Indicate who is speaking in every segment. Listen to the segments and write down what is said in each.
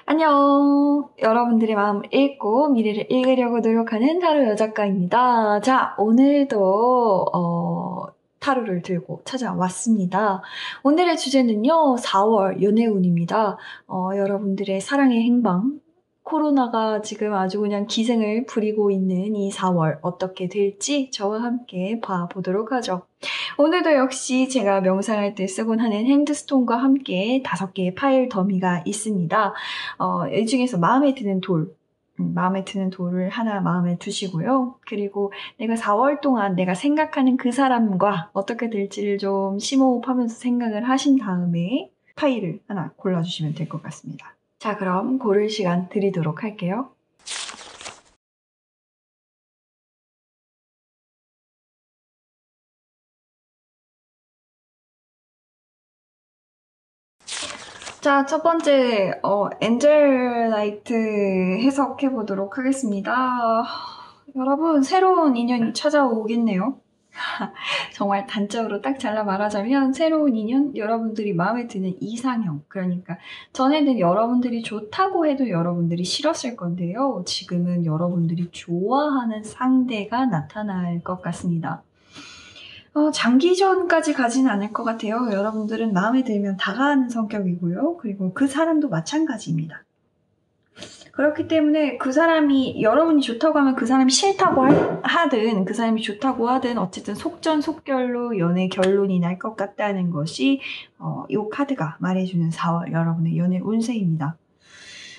Speaker 1: 안녕. 여러분들의 마음을 읽고 미래를 읽으려고 노력하는 타로 여작가입니다. 자, 오늘도 타로를 들고 찾아왔습니다. 오늘의 주제는요, 4월 연애운입니다. 여러분들의 사랑의 행방, 코로나가 지금 아주 그냥 기승을 부리고 있는 이 4월 어떻게 될지 저와 함께 봐보도록 하죠. 오늘도 역시 제가 명상할 때 쓰곤 하는 핸드스톤과 함께 5개의 파일 더미가 있습니다. 이 중에서 마음에 드는 돌을 하나 마음에 두시고요. 그리고 내가 4월 동안 내가 생각하는 그 사람과 어떻게 될지를 좀 심호흡하면서 생각을 하신 다음에 파일을 하나 골라주시면 될 것 같습니다. 자, 그럼 고를 시간 드리도록 할게요. 자, 첫 번째, 엔젤 라이트 해석해 보도록 하겠습니다. 여러분, 새로운 인연이 찾아오겠네요. 정말 단적으로 딱 잘라 말하자면 새로운 인연, 여러분들이 마음에 드는 이상형, 그러니까 전에는 여러분들이 좋다고 해도 여러분들이 싫었을 건데요. 지금은 여러분들이 좋아하는 상대가 나타날 것 같습니다. 장기전까지 가지는 않을 것 같아요. 여러분들은 마음에 들면 다가가는 성격이고요. 그리고 그 사람도 마찬가지입니다. 그렇기 때문에 그 사람이 여러분이 좋다고 하면 그 사람이 싫다고 하든 그 사람이 좋다고 하든 어쨌든 속전속결로 연애 결론이 날 것 같다는 것이 이 카드가 말해주는 4월 여러분의 연애 운세입니다.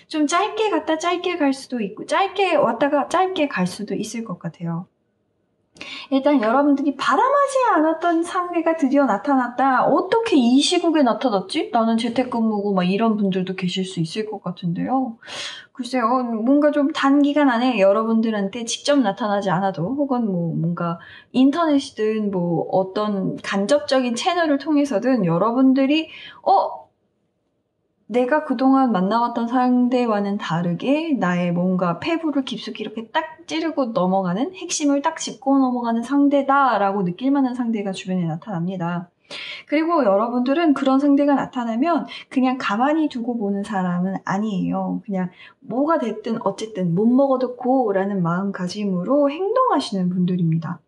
Speaker 1: 좀 짧게 갔다 짧게 갈 수도 있고 짧게 왔다가 짧게 갈 수도 있을 것 같아요. 일단 여러분들이 바람하지 않았던 상대가 드디어 나타났다. 어떻게 이 시국에 나타났지? 나는 재택근무고 막 이런 분들도 계실 수 있을 것 같은데요. 글쎄요, 뭔가 좀 단기간 안에 여러분들한테 직접 나타나지 않아도 혹은 뭐 뭔가 인터넷이든 뭐 어떤 간접적인 채널을 통해서든 여러분들이 내가 그동안 만나왔던 상대와는 다르게 나의 뭔가 폐부를 깊숙이 이렇게 딱 찌르고 넘어가는 핵심을 딱 짚고 넘어가는 상대다라고 느낄 만한 상대가 주변에 나타납니다. 그리고 여러분들은 그런 상대가 나타나면 그냥 가만히 두고 보는 사람은 아니에요. 그냥 뭐가 됐든 어쨌든 못 먹어도 고라는 마음가짐으로 행동하시는 분들입니다.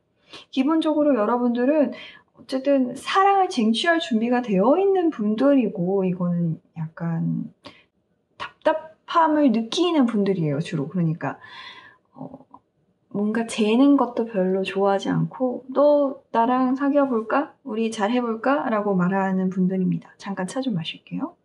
Speaker 1: 기본적으로 여러분들은 어쨌든 사랑을 쟁취할 준비가 되어 있는 분들이고 이거는 약간 답답함을 느끼는 분들이에요, 주로. 그러니까 뭔가 재는 것도 별로 좋아하지 않고 너 나랑 사귀어볼까? 우리 잘 해볼까? 라고 말하는 분들입니다. 잠깐 차 좀 마실게요.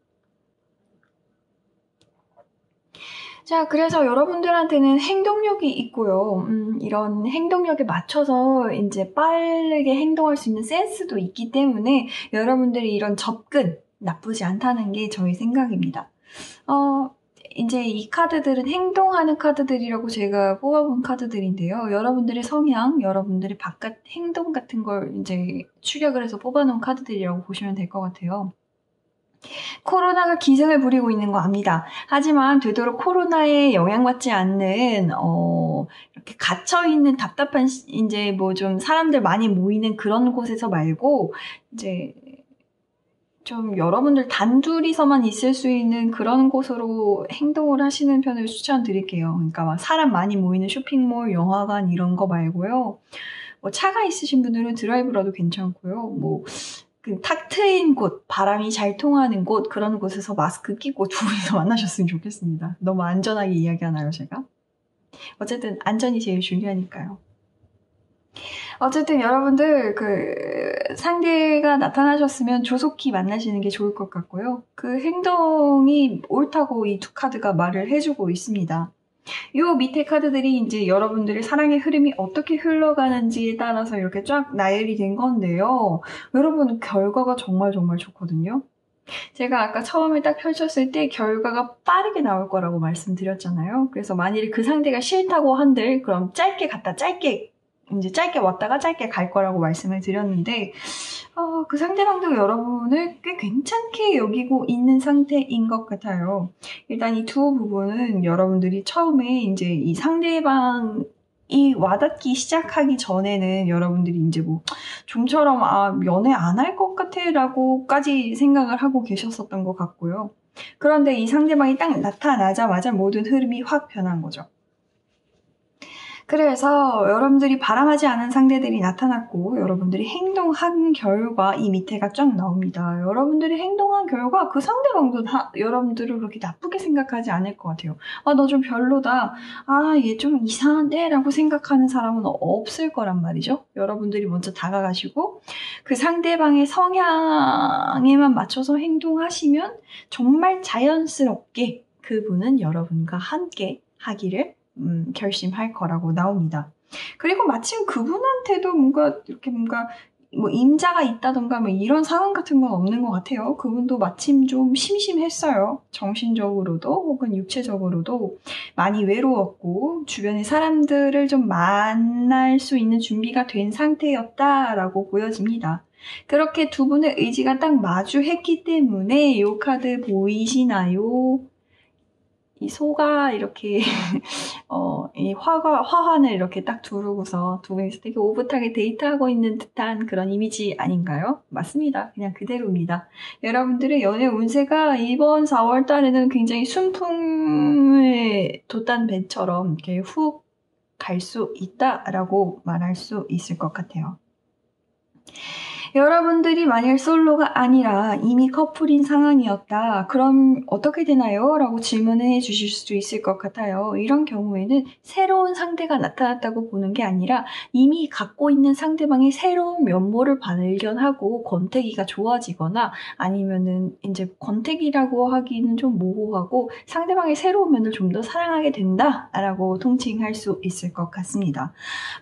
Speaker 1: 자, 그래서 여러분들한테는 행동력이 있고요. 이런 행동력에 맞춰서 이제 빠르게 행동할 수 있는 센스도 있기 때문에 여러분들이 이런 접근 나쁘지 않다는 게 저희 생각입니다. 이제 이 카드들은 행동하는 카드들이라고 제가 뽑아본 카드들인데요. 여러분들의 성향, 여러분들의 바깥 행동 같은 걸 이제 추격을 해서 뽑아놓은 카드들이라고 보시면 될 것 같아요. 코로나가 기승을 부리고 있는 거 압니다. 하지만 되도록 코로나에 영향받지 않는 이렇게 갇혀있는 답답한 이제 뭐 좀 사람들 많이 모이는 그런 곳에서 말고 이제 좀 여러분들 단둘이서만 있을 수 있는 그런 곳으로 행동을 하시는 편을 추천드릴게요. 그러니까 막 사람 많이 모이는 쇼핑몰, 영화관 이런 거 말고요. 뭐 차가 있으신 분들은 드라이브라도 괜찮고요. 뭐 탁 트인 곳, 바람이 잘 통하는 곳, 그런 곳에서 마스크 끼고 두 분이서 만나셨으면 좋겠습니다. 너무 안전하게 이야기하나요, 제가? 어쨌든 안전이 제일 중요하니까요. 어쨌든 여러분들 상대가 나타나셨으면 조속히 만나시는 게 좋을 것 같고요. 그 행동이 옳다고 이 두 카드가 말을 해주고 있습니다. 요 밑에 카드들이 이제 여러분들의 사랑의 흐름이 어떻게 흘러가는지에 따라서 이렇게 쫙 나열이 된 건데요. 여러분 결과가 정말 좋거든요. 제가 아까 처음에 딱 펼쳤을 때 결과가 빠르게 나올 거라고 말씀드렸잖아요. 그래서 만일에 그 상대가 싫다고 한들 그럼 짧게 갔다 짧게 왔다가 짧게 갈 거라고 말씀을 드렸는데 그 상대방도 여러분을 꽤 괜찮게 여기고 있는 상태인 것 같아요. 일단 이 두 부분은 여러분들이 처음에 이제 이 상대방이 와닿기 시작하기 전에는 여러분들이 이제 뭐 좀처럼 연애 안 할 것 같아 라고까지 생각을 하고 계셨었던 것 같고요. 그런데 이 상대방이 딱 나타나자마자 모든 흐름이 확 변한 거죠. 그래서 여러분들이 바람하지 않은 상대들이 나타났고 여러분들이 행동한 결과 이 밑에가 쫙 나옵니다. 여러분들이 행동한 결과 그 상대방도 여러분들을 그렇게 나쁘게 생각하지 않을 것 같아요. 아, 너 좀 별로다. 아, 얘 좀 이상한데? 라고 생각하는 사람은 없을 거란 말이죠. 여러분들이 먼저 다가가시고 그 상대방의 성향에만 맞춰서 행동하시면 정말 자연스럽게 그분은 여러분과 함께 하기를 결심할 거라고 나옵니다. 그리고 마침 그분한테도 이렇게 뭐 임자가 있다던가 뭐 이런 상황 같은 건 없는 것 같아요. 그분도 마침 좀 심심했어요. 정신적으로도 혹은 육체적으로도 많이 외로웠고 주변의 사람들을 좀 만날 수 있는 준비가 된 상태였다라고 보여집니다. 그렇게 두 분의 의지가 딱 마주했기 때문에 이 카드 보이시나요? 이 소가 이렇게 이 화환을 이렇게 딱 두르고서 두 분이서 되게 오붓하게 데이트하고 있는 듯한 그런 이미지 아닌가요? 맞습니다. 그냥 그대로입니다. 여러분들의 연애 운세가 이번 4월 달에는 굉장히 순풍을 돋단 배처럼 이렇게 훅 갈 수 있다라고 말할 수 있을 것 같아요. 여러분들이 만일 솔로가 아니라 이미 커플인 상황이었다. 그럼 어떻게 되나요? 라고 질문을 해주실 수도 있을 것 같아요. 이런 경우에는 새로운 상대가 나타났다고 보는 게 아니라 이미 갖고 있는 상대방의 새로운 면모를 발견하고 권태기가 좋아지거나 아니면은 이제 권태기라고 하기는 좀 모호하고 상대방의 새로운 면을 좀 더 사랑하게 된다라고 통칭할 수 있을 것 같습니다.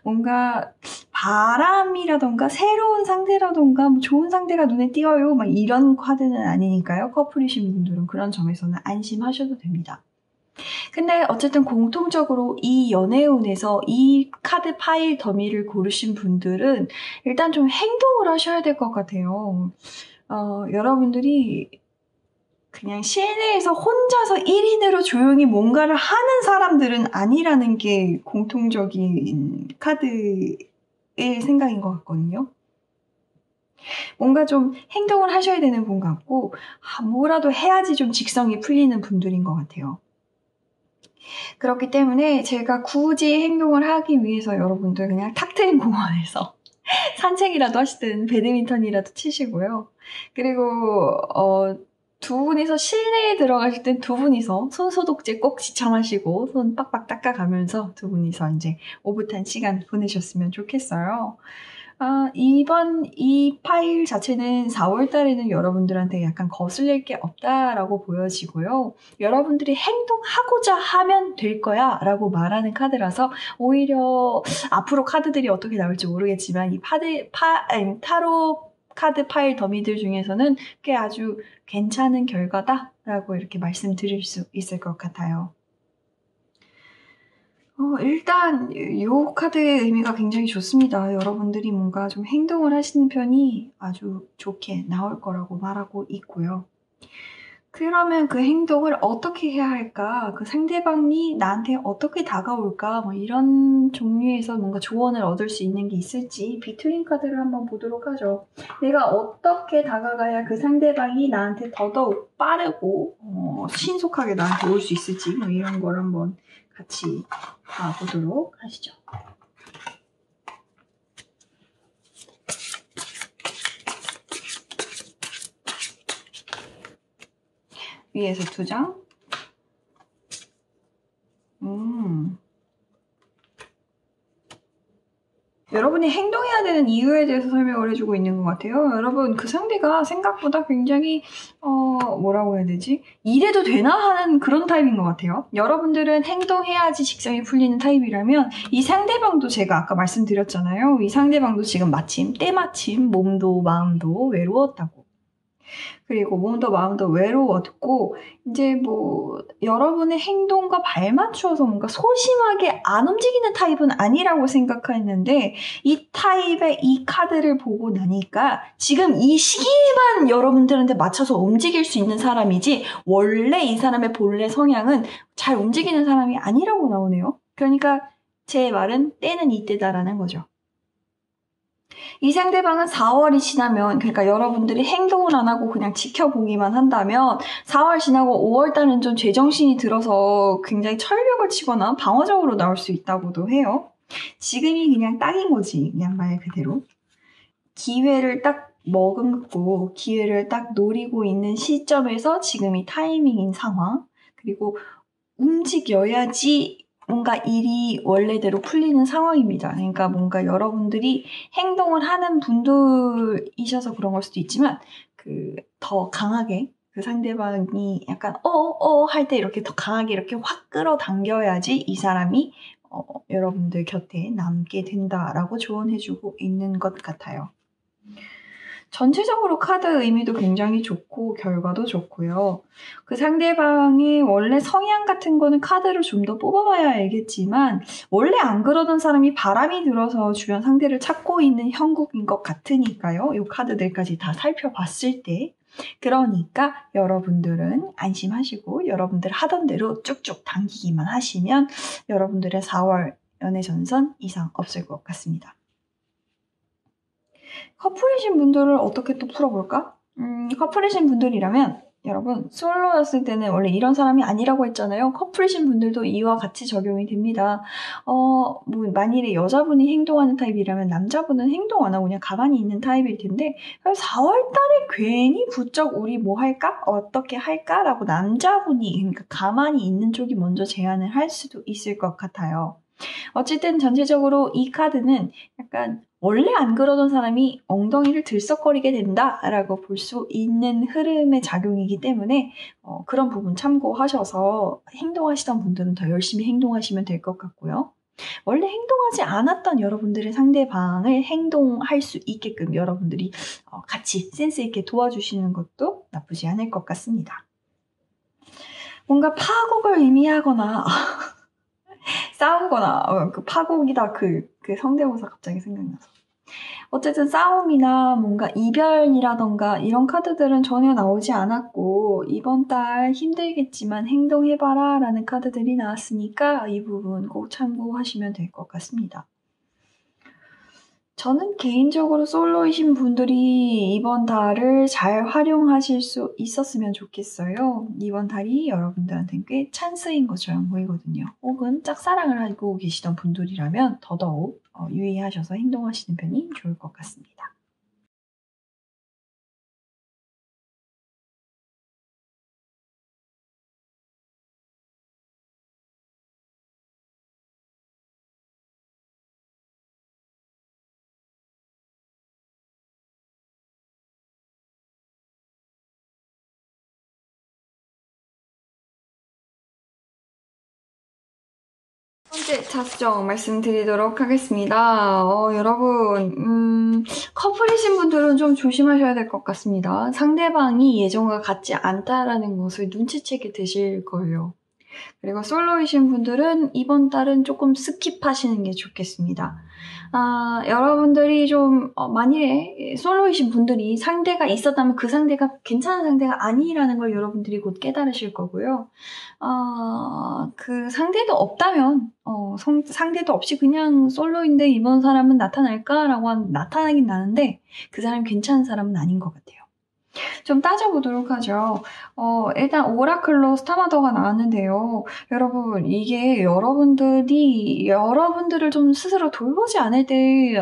Speaker 1: 뭔가 바람이라던가 새로운 상대라던가 뭐 좋은 상대가 눈에 띄어요 막 이런 카드는 아니니까요. 커플이신 분들은 그런 점에서는 안심하셔도 됩니다. 근데 어쨌든 공통적으로 이 연애운에서 이 카드 파일 더미를 고르신 분들은 일단 좀 행동을 하셔야 될 것 같아요. 여러분들이 그냥 실내에서 혼자서 1인으로 조용히 뭔가를 하는 사람들은 아니라는 게 공통적인 카드의 생각인 것 같거든요. 뭔가 좀 행동을 하셔야 되는 분 같고 뭐라도 해야지 좀 직성이 풀리는 분들인 것 같아요. 그렇기 때문에 제가 굳이 행동을 하기 위해서 여러분들 그냥 탁 트인 공원에서 산책이라도 하시든 배드민턴이라도 치시고요. 그리고 두 분이서 실내에 들어가실 땐 두 분이서 손 소독제 꼭 지참하시고 손 빡빡 닦아가면서 두 분이서 이제 오붓한 시간 보내셨으면 좋겠어요. 이번 이 파일 자체는 4월 달에는 여러분들한테 약간 거슬릴 게 없다라고 보여지고요. 여러분들이 행동하고자 하면 될 거야 라고 말하는 카드라서 오히려 앞으로 카드들이 어떻게 나올지 모르겠지만 이 타로 카드 파일 더미들 중에서는 꽤 아주 괜찮은 결과다라고 이렇게 말씀드릴 수 있을 것 같아요. 일단 이 카드의 의미가 굉장히 좋습니다. 여러분들이 뭔가 좀 행동을 하시는 편이 아주 좋게 나올 거라고 말하고 있고요. 그러면 그 행동을 어떻게 해야 할까? 그 상대방이 나한테 어떻게 다가올까? 뭐 이런 종류에서 뭔가 조언을 얻을 수 있는 게 있을지 비트윈 카드를 한번 보도록 하죠. 내가 어떻게 다가가야 그 상대방이 나한테 더더욱 빠르고 신속하게 나한테 올 수 있을지 뭐 이런 걸 한번 같이 봐보도록 하시죠. 위에서 2장. 여러분이 행동해야 되는 이유에 대해서 설명을 해주고 있는 것 같아요. 여러분, 그 상대가 생각보다 굉장히 뭐라고 해야 되지? 이래도 되나 하는 그런 타입인 것 같아요. 여러분들은 행동해야지 직성이 풀리는 타입이라면 이 상대방도 제가 아까 말씀드렸잖아요. 이 상대방도 지금 때마침 몸도 마음도 외로웠다고. 그리고 몸도 마음도 외로웠고 이제 뭐 여러분의 행동과 발맞추어서 뭔가 소심하게 안 움직이는 타입은 아니라고 생각했는데 이 타입의 이 카드를 보고 나니까 지금 이 시기에만 여러분들한테 맞춰서 움직일 수 있는 사람이지 원래 이 사람의 본래 성향은 잘 움직이는 사람이 아니라고 나오네요. 그러니까 제 말은 때는 이때다라는 거죠. 이 상대방은 4월이 지나면, 그러니까 여러분들이 행동을 안 하고 그냥 지켜보기만 한다면 4월 지나고 5월 달은 좀 제정신이 들어서 굉장히 철벽을 치거나 방어적으로 나올 수 있다고도 해요. 지금이 그냥 딱인 거지, 그냥 말 그대로. 기회를 딱 머금고 기회를 딱 노리고 있는 시점에서 지금이 타이밍인 상황. 그리고 움직여야지 뭔가 일이 원래대로 풀리는 상황입니다. 그러니까 뭔가 여러분들이 행동을 하는 분들이셔서 그런 걸 수도 있지만 더 강하게 그 상대방이 약간 할 때 이렇게 더 강하게 이렇게 확 끌어당겨야지 이 사람이 여러분들 곁에 남게 된다라고 조언해주고 있는 것 같아요. 전체적으로 카드 의미도 굉장히 좋고 결과도 좋고요. 그 상대방의 원래 성향 같은 거는 카드를 좀 더 뽑아봐야 알겠지만 원래 안 그러던 사람이 바람이 들어서 주변 상대를 찾고 있는 형국인 것 같으니까요. 이 카드들까지 다 살펴봤을 때 그러니까 여러분들은 안심하시고 여러분들 하던 대로 쭉쭉 당기기만 하시면 여러분들의 4월 연애전선 이상 없을 것 같습니다. 커플이신 분들을 어떻게 또 풀어볼까? 커플이신 분들이라면 여러분 솔로였을 때는 원래 이런 사람이 아니라고 했잖아요. 커플이신 분들도 이와 같이 적용이 됩니다. 뭐 만일에 여자분이 행동하는 타입이라면 남자분은 행동 안 하고 그냥 가만히 있는 타입일 텐데 4월달에 괜히 부쩍 우리 뭐 할까? 어떻게 할까? 라고 남자분이 그러니까 가만히 있는 쪽이 먼저 제안을 할 수도 있을 것 같아요. 어쨌든 전체적으로 이 카드는 약간 원래 안 그러던 사람이 엉덩이를 들썩거리게 된다라고 볼 수 있는 흐름의 작용이기 때문에 그런 부분 참고하셔서 행동하시던 분들은 더 열심히 행동하시면 될 것 같고요. 원래 행동하지 않았던 여러분들의 상대방을 행동할 수 있게끔 여러분들이 같이 센스 있게 도와주시는 것도 나쁘지 않을 것 같습니다. 뭔가 파국을 의미하거나 싸우거나 그 파국이다 그 성대모사 갑자기 생각나서 어쨌든 싸움이나 뭔가 이별이라던가 이런 카드들은 전혀 나오지 않았고 이번 달 힘들겠지만 행동해봐라 라는 카드들이 나왔으니까 이 부분 꼭 참고하시면 될 것 같습니다. 저는 개인적으로 솔로이신 분들이 이번 달을 잘 활용하실 수 있었으면 좋겠어요. 이번 달이 여러분들한테는 꽤 찬스인 것처럼 보이거든요. 혹은 짝사랑을 하고 계시던 분들이라면 더더욱 유의하셔서 행동하시는 편이 좋을 것 같습니다. 첫 번째 자수정 말씀드리도록 하겠습니다. 여러분, 커플이신 분들은 좀 조심하셔야 될 것 같습니다. 상대방이 예전과 같지 않다라는 것을 눈치채게 되실 거예요. 그리고 솔로이신 분들은 이번 달은 조금 스킵하시는 게 좋겠습니다. 여러분들이 좀 만일에 솔로이신 분들이 상대가 있었다면 그 상대가 괜찮은 상대가 아니라는 걸 여러분들이 곧 깨달으실 거고요. 그 상대도 없다면 상대도 없이 그냥 솔로인데 이번 사람은 나타날까라고 나타나긴 나는데 그 사람이 괜찮은 사람은 아닌 것 같아요. 좀 따져보도록 하죠. 일단 오라클로 스타마더가 나왔는데요. 여러분, 이게 여러분들을 좀 스스로 돌보지 않을 때,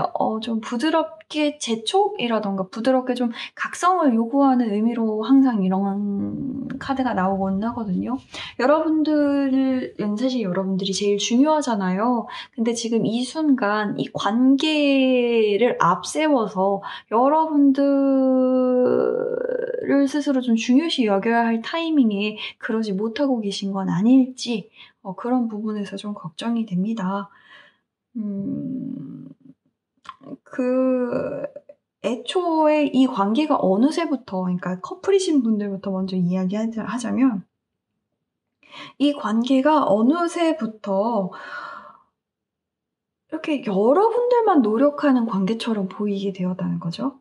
Speaker 1: 좀 부드럽게 재촉이라던가 부드럽게 좀 각성을 요구하는 의미로 항상 이런 카드가 나오곤 하거든요. 사실 여러분들이 제일 중요하잖아요. 근데 지금 이 순간 이 관계를 앞세워서 여러분들을 스스로 좀 중요시 여겨야 할 타이밍에 그러지 못하고 계신 건 아닐지 그런 부분에서 좀 걱정이 됩니다. 애초에 이 관계가 어느새부터 그러니까 커플이신 분들부터 먼저 이야기하자면 이 관계가 어느새부터 이렇게 여러분들만 노력하는 관계처럼 보이게 되었다는 거죠.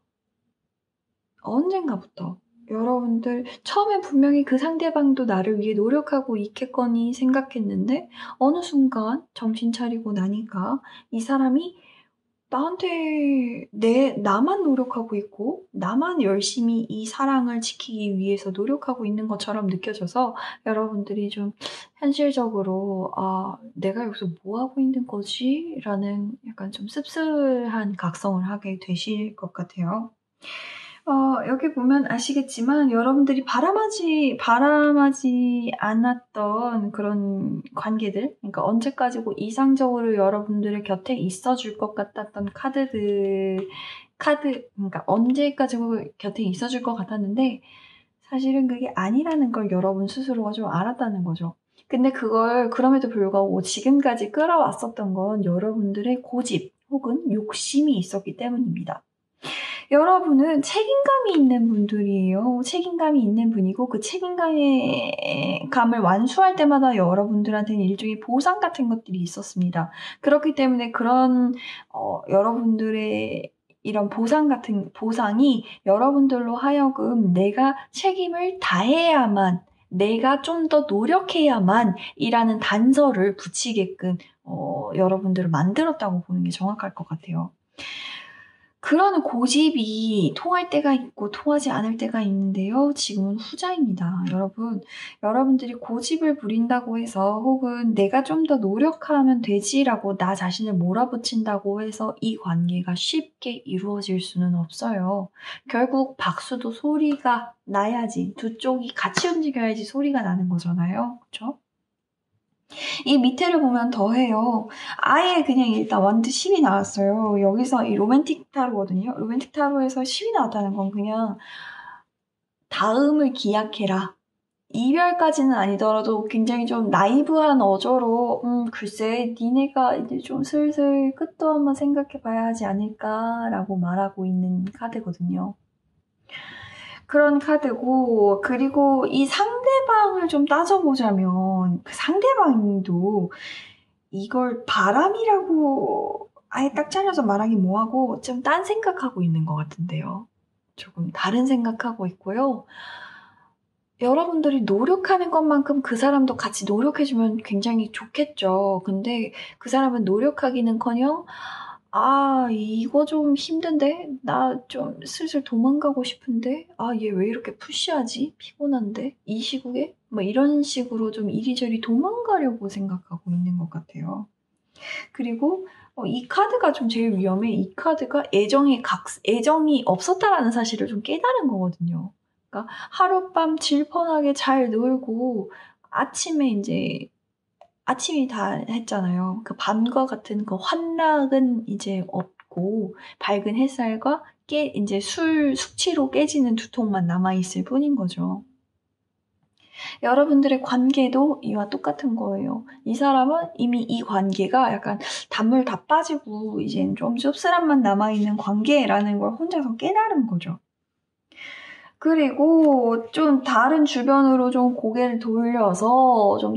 Speaker 1: 언젠가부터 여러분들 처음엔 분명히 그 상대방도 나를 위해 노력하고 있겠거니 생각했는데 어느 순간 정신 차리고 나니까 이 사람이 나만 노력하고 있고, 나만 열심히 이 사랑을 지키기 위해서 노력하고 있는 것처럼 느껴져서 여러분들이 좀 현실적으로, 내가 여기서 뭐 하고 있는 거지? 라는 약간 좀 씁쓸한 각성을 하게 되실 것 같아요. 여기 보면 아시겠지만 여러분들이 바람하지 않았던 그런 관계들, 그러니까 언제까지고 이상적으로 여러분들의 곁에 있어줄 것 같았던 그러니까 언제까지고 곁에 있어줄 것 같았는데 사실은 그게 아니라는 걸 여러분 스스로가 좀 알았다는 거죠. 근데 그걸 그럼에도 불구하고 지금까지 끌어왔었던 건 여러분들의 고집 혹은 욕심이 있었기 때문입니다. 여러분은 책임감이 있는 분들이에요. 책임감이 있는 분이고 그 책임감을 완수할 때마다 여러분들한테는 일종의 보상 같은 것들이 있었습니다. 그렇기 때문에 그런 여러분들의 이런 보상이 여러분들로 하여금 내가 책임을 다해야만, 내가 좀 더 노력해야만 이라는 단서를 붙이게끔 여러분들을 만들었다고 보는 게 정확할 것 같아요. 그런 고집이 통할 때가 있고 통하지 않을 때가 있는데요. 지금은 후자입니다. 여러분들이 고집을 부린다고 해서 혹은 내가 좀 더 노력하면 되지라고 나 자신을 몰아붙인다고 해서 이 관계가 쉽게 이루어질 수는 없어요. 결국 박수도 소리가 나야지, 두 쪽이 같이 움직여야지 소리가 나는 거잖아요. 그렇죠? 이 밑에를 보면 더해요. 아예 그냥 일단 완드 10이 나왔어요. 여기서 이 로맨틱 타로거든요. 로맨틱 타로에서 10이 나왔다는 건 그냥 다음을 기약해라. 이별까지는 아니더라도 굉장히 좀 나이브한 어조로 글쎄 니네가 이제 좀 슬슬 끝도 한번 생각해 봐야 하지 않을까라고 말하고 있는 카드거든요. 그런 카드고, 그리고 이 상대방을 좀 따져보자면 그 상대방도 이걸 바람이라고 아예 딱 잘라서 말하기 뭐하고 좀 딴 생각하고 있는 것 같은데요. 조금 다른 생각하고 있고요. 여러분들이 노력하는 것만큼 그 사람도 같이 노력해주면 굉장히 좋겠죠. 근데 그 사람은 노력하기는커녕 이거 좀 힘든데? 나 좀 슬슬 도망가고 싶은데? 얘 왜 이렇게 푸시하지? 피곤한데? 이 시국에? 뭐 이런 식으로 좀 이리저리 도망가려고 생각하고 있는 것 같아요. 그리고 이 카드가 좀 제일 위험해. 이 카드가 애정이 없었다라는 사실을 좀 깨달은 거거든요. 그러니까 하룻밤 질펀하게 잘 놀고 아침이 다 했잖아요. 그 밤과 같은 그 환락은 이제 없고 밝은 햇살과 이제 숙취로 깨지는 두통만 남아있을 뿐인 거죠. 여러분들의 관계도 이와 똑같은 거예요. 이 사람은 이미 이 관계가 약간 단물 다 빠지고 이젠 좀 씁쓸함만 남아있는 관계라는 걸 혼자서 깨달은 거죠. 그리고 좀 다른 주변으로 좀 고개를 돌려서 좀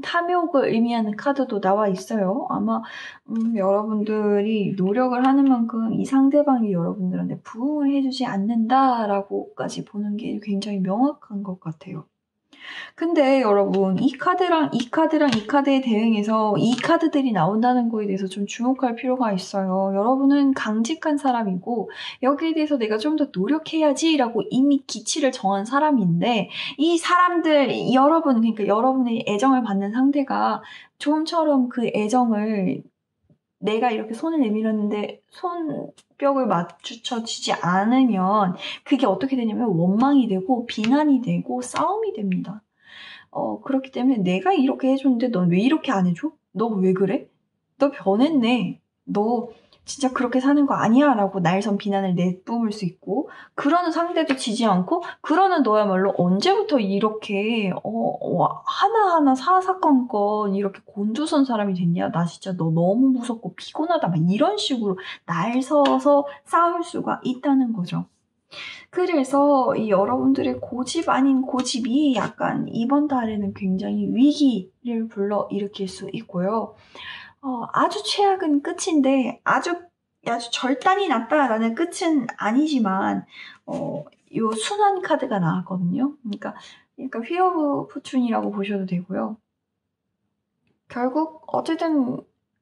Speaker 1: 탐욕을 의미하는 카드도 나와 있어요. 아마 여러분들이 노력을 하는 만큼 이 상대방이 여러분들한테 부응을 해주지 않는다라고까지 보는 게 굉장히 명확한 것 같아요. 근데 여러분 이 카드랑 이 카드에 대응해서 이 카드들이 나온다는 거에 대해서 좀 주목할 필요가 있어요. 여러분은 강직한 사람이고 여기에 대해서 내가 좀 더 노력해야지라고 이미 기치를 정한 사람인데 이 사람들 그러니까 여러분의 애정을 받는 상대가 좀처럼 그 애정을 내가 이렇게 손을 내밀었는데 손뼉을 맞추쳐지지 않으면 그게 어떻게 되냐면 원망이 되고 비난이 되고 싸움이 됩니다. 그렇기 때문에 내가 이렇게 해줬는데 넌 왜 이렇게 안 해줘? 너 왜 그래? 너 변했네. 너 진짜 그렇게 사는 거 아니야 라고 날선 비난을 내뿜을 수 있고 그러는 상대도 지지 않고 그러는 너야말로 언제부터 이렇게 하나하나 사사건건 이렇게 곤두선 사람이 됐냐? 나 진짜 너 너무 무섭고 피곤하다 막 이런 식으로 날 서서 싸울 수가 있다는 거죠. 그래서 이 여러분들의 고집 아닌 고집이 약간 이번 달에는 굉장히 위기를 불러일으킬 수 있고요. 아주 최악은 끝인데 아주 절단이 났다라는 끝은 아니지만 요 순환 카드가 나왔거든요. 그러니까 휘 오브 포춘이라고 보셔도 되고요. 결국 어쨌든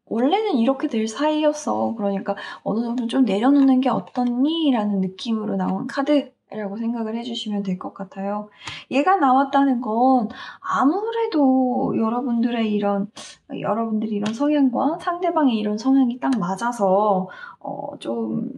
Speaker 1: 원래는 이렇게 될 사이였어. 그러니까 어느 정도 좀 내려놓는 게 어떻니? 라는 느낌으로 나온 카드라고 생각을 해주시면 될 것 같아요. 얘가 나왔다는 건 아무래도 여러분들이 이런 성향과 상대방의 이런 성향이 딱 맞아서, 좀,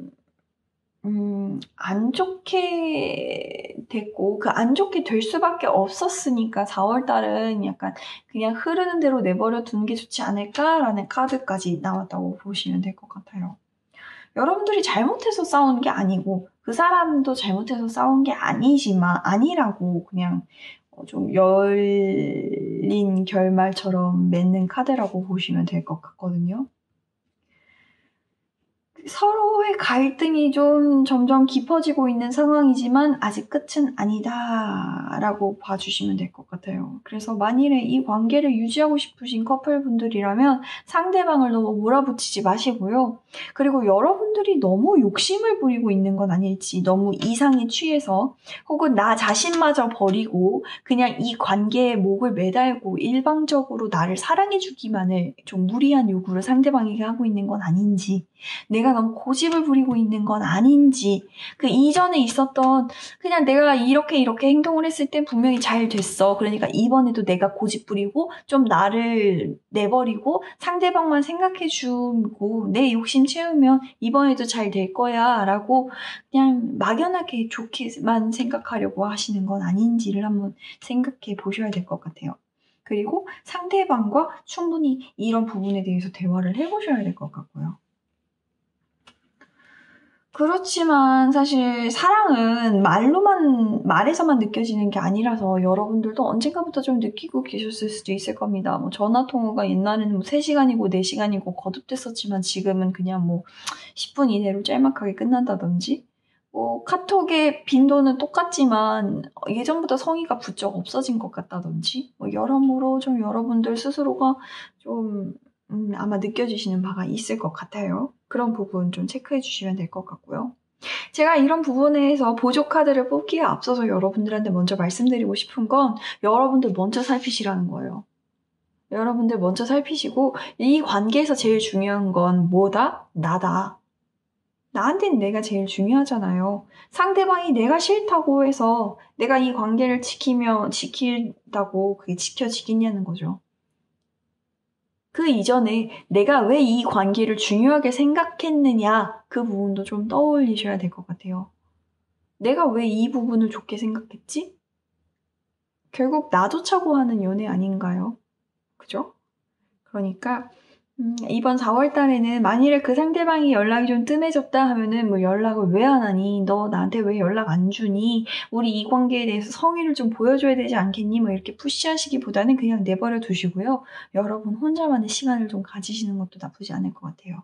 Speaker 1: 안 좋게 됐고, 그 안 좋게 될 수밖에 없었으니까 4월달은 약간 그냥 흐르는 대로 내버려 두는 게 좋지 않을까라는 카드까지 나왔다고 보시면 될 것 같아요. 여러분들이 잘못해서 싸우는 게 아니고, 그 사람도 잘못해서 싸운 게 아니라고 그냥 좀 열린 결말처럼 맺는 카드라고 보시면 될 것 같거든요. 서로의 갈등이 좀 점점 깊어지고 있는 상황이지만 아직 끝은 아니다라고 봐주시면 될 것 같아요. 그래서 만일에 이 관계를 유지하고 싶으신 커플분들이라면 상대방을 너무 몰아붙이지 마시고요. 그리고 여러분들이 너무 욕심을 부리고 있는 건 아닐지, 너무 이상에 취해서 혹은 나 자신마저 버리고 그냥 이 관계에 목을 매달고 일방적으로 나를 사랑해주기만을 좀 무리한 요구를 상대방에게 하고 있는 건 아닌지, 내가 너무 고집을 부리고 있는 건 아닌지, 그 이전에 있었던 그냥 내가 이렇게 행동을 했을 땐 분명히 잘 됐어. 그러니까 이번에도 내가 고집 부리고 좀 나를 내버리고 상대방만 생각해주고 내 욕심 채우면 이번에도 잘 될 거야 라고 그냥 막연하게 좋게만 생각하려고 하시는 건 아닌지를 한번 생각해 보셔야 될 것 같아요. 그리고 상대방과 충분히 이런 부분에 대해서 대화를 해보셔야 될 것 같고요. 그렇지만 사실 사랑은 말에서만 느껴지는 게 아니라서 여러분들도 언젠가부터 좀 느끼고 계셨을 수도 있을 겁니다. 뭐 전화통화가 옛날에는 뭐 3시간이고 4시간이고 거듭됐었지만 지금은 그냥 뭐 10분 이내로 짤막하게 끝난다든지, 뭐 카톡의 빈도는 똑같지만 예전보다 성의가 부쩍 없어진 것 같다든지, 뭐 여러모로 좀 여러분들 스스로가 좀 아마 느껴지시는 바가 있을 것 같아요. 그런 부분 좀 체크해 주시면 될 것 같고요. 제가 이런 부분에서 보조 카드를 뽑기에 앞서서 여러분들한테 먼저 말씀드리고 싶은 건 여러분들 먼저 살피시라는 거예요. 여러분들 먼저 살피시고 이 관계에서 제일 중요한 건 뭐다? 나다. 나한테는 내가 제일 중요하잖아요. 상대방이 내가 싫다고 해서 내가 이 관계를 지킨다고 그게 지켜지겠냐는 거죠. 그 이전에 내가 왜 이 관계를 중요하게 생각했느냐, 그 부분도 좀 떠올리셔야 될 것 같아요. 내가 왜 이 부분을 좋게 생각했지? 결국 나조차고 하는 연애 아닌가요? 그죠? 그러니까 이번 4월 달에는 만일에 그 상대방이 연락이 좀 뜸해졌다 하면은 뭐 연락을 왜 안 하니? 너 나한테 왜 연락 안 주니? 우리 이 관계에 대해서 성의를 좀 보여줘야 되지 않겠니? 뭐 이렇게 푸시하시기보다는 그냥 내버려 두시고요. 여러분 혼자만의 시간을 좀 가지시는 것도 나쁘지 않을 것 같아요.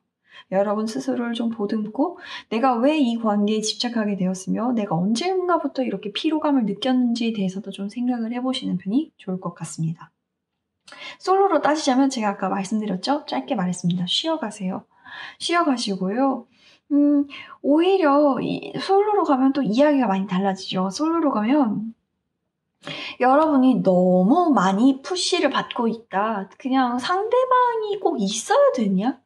Speaker 1: 여러분 스스로를 좀 보듬고 내가 왜 이 관계에 집착하게 되었으며 내가 언젠가부터 이렇게 피로감을 느꼈는지에 대해서도 좀 생각을 해보시는 편이 좋을 것 같습니다. 솔로로 따지자면 제가 아까 말씀드렸죠? 짧게 말했습니다. 쉬어가세요. 쉬어가시고요. 오히려 솔로로 가면 또 이야기가 많이 달라지죠. 솔로로 가면 여러분이 너무 많이 푸시를 받고 있다. 그냥 상대방이 꼭 있어야 되냐?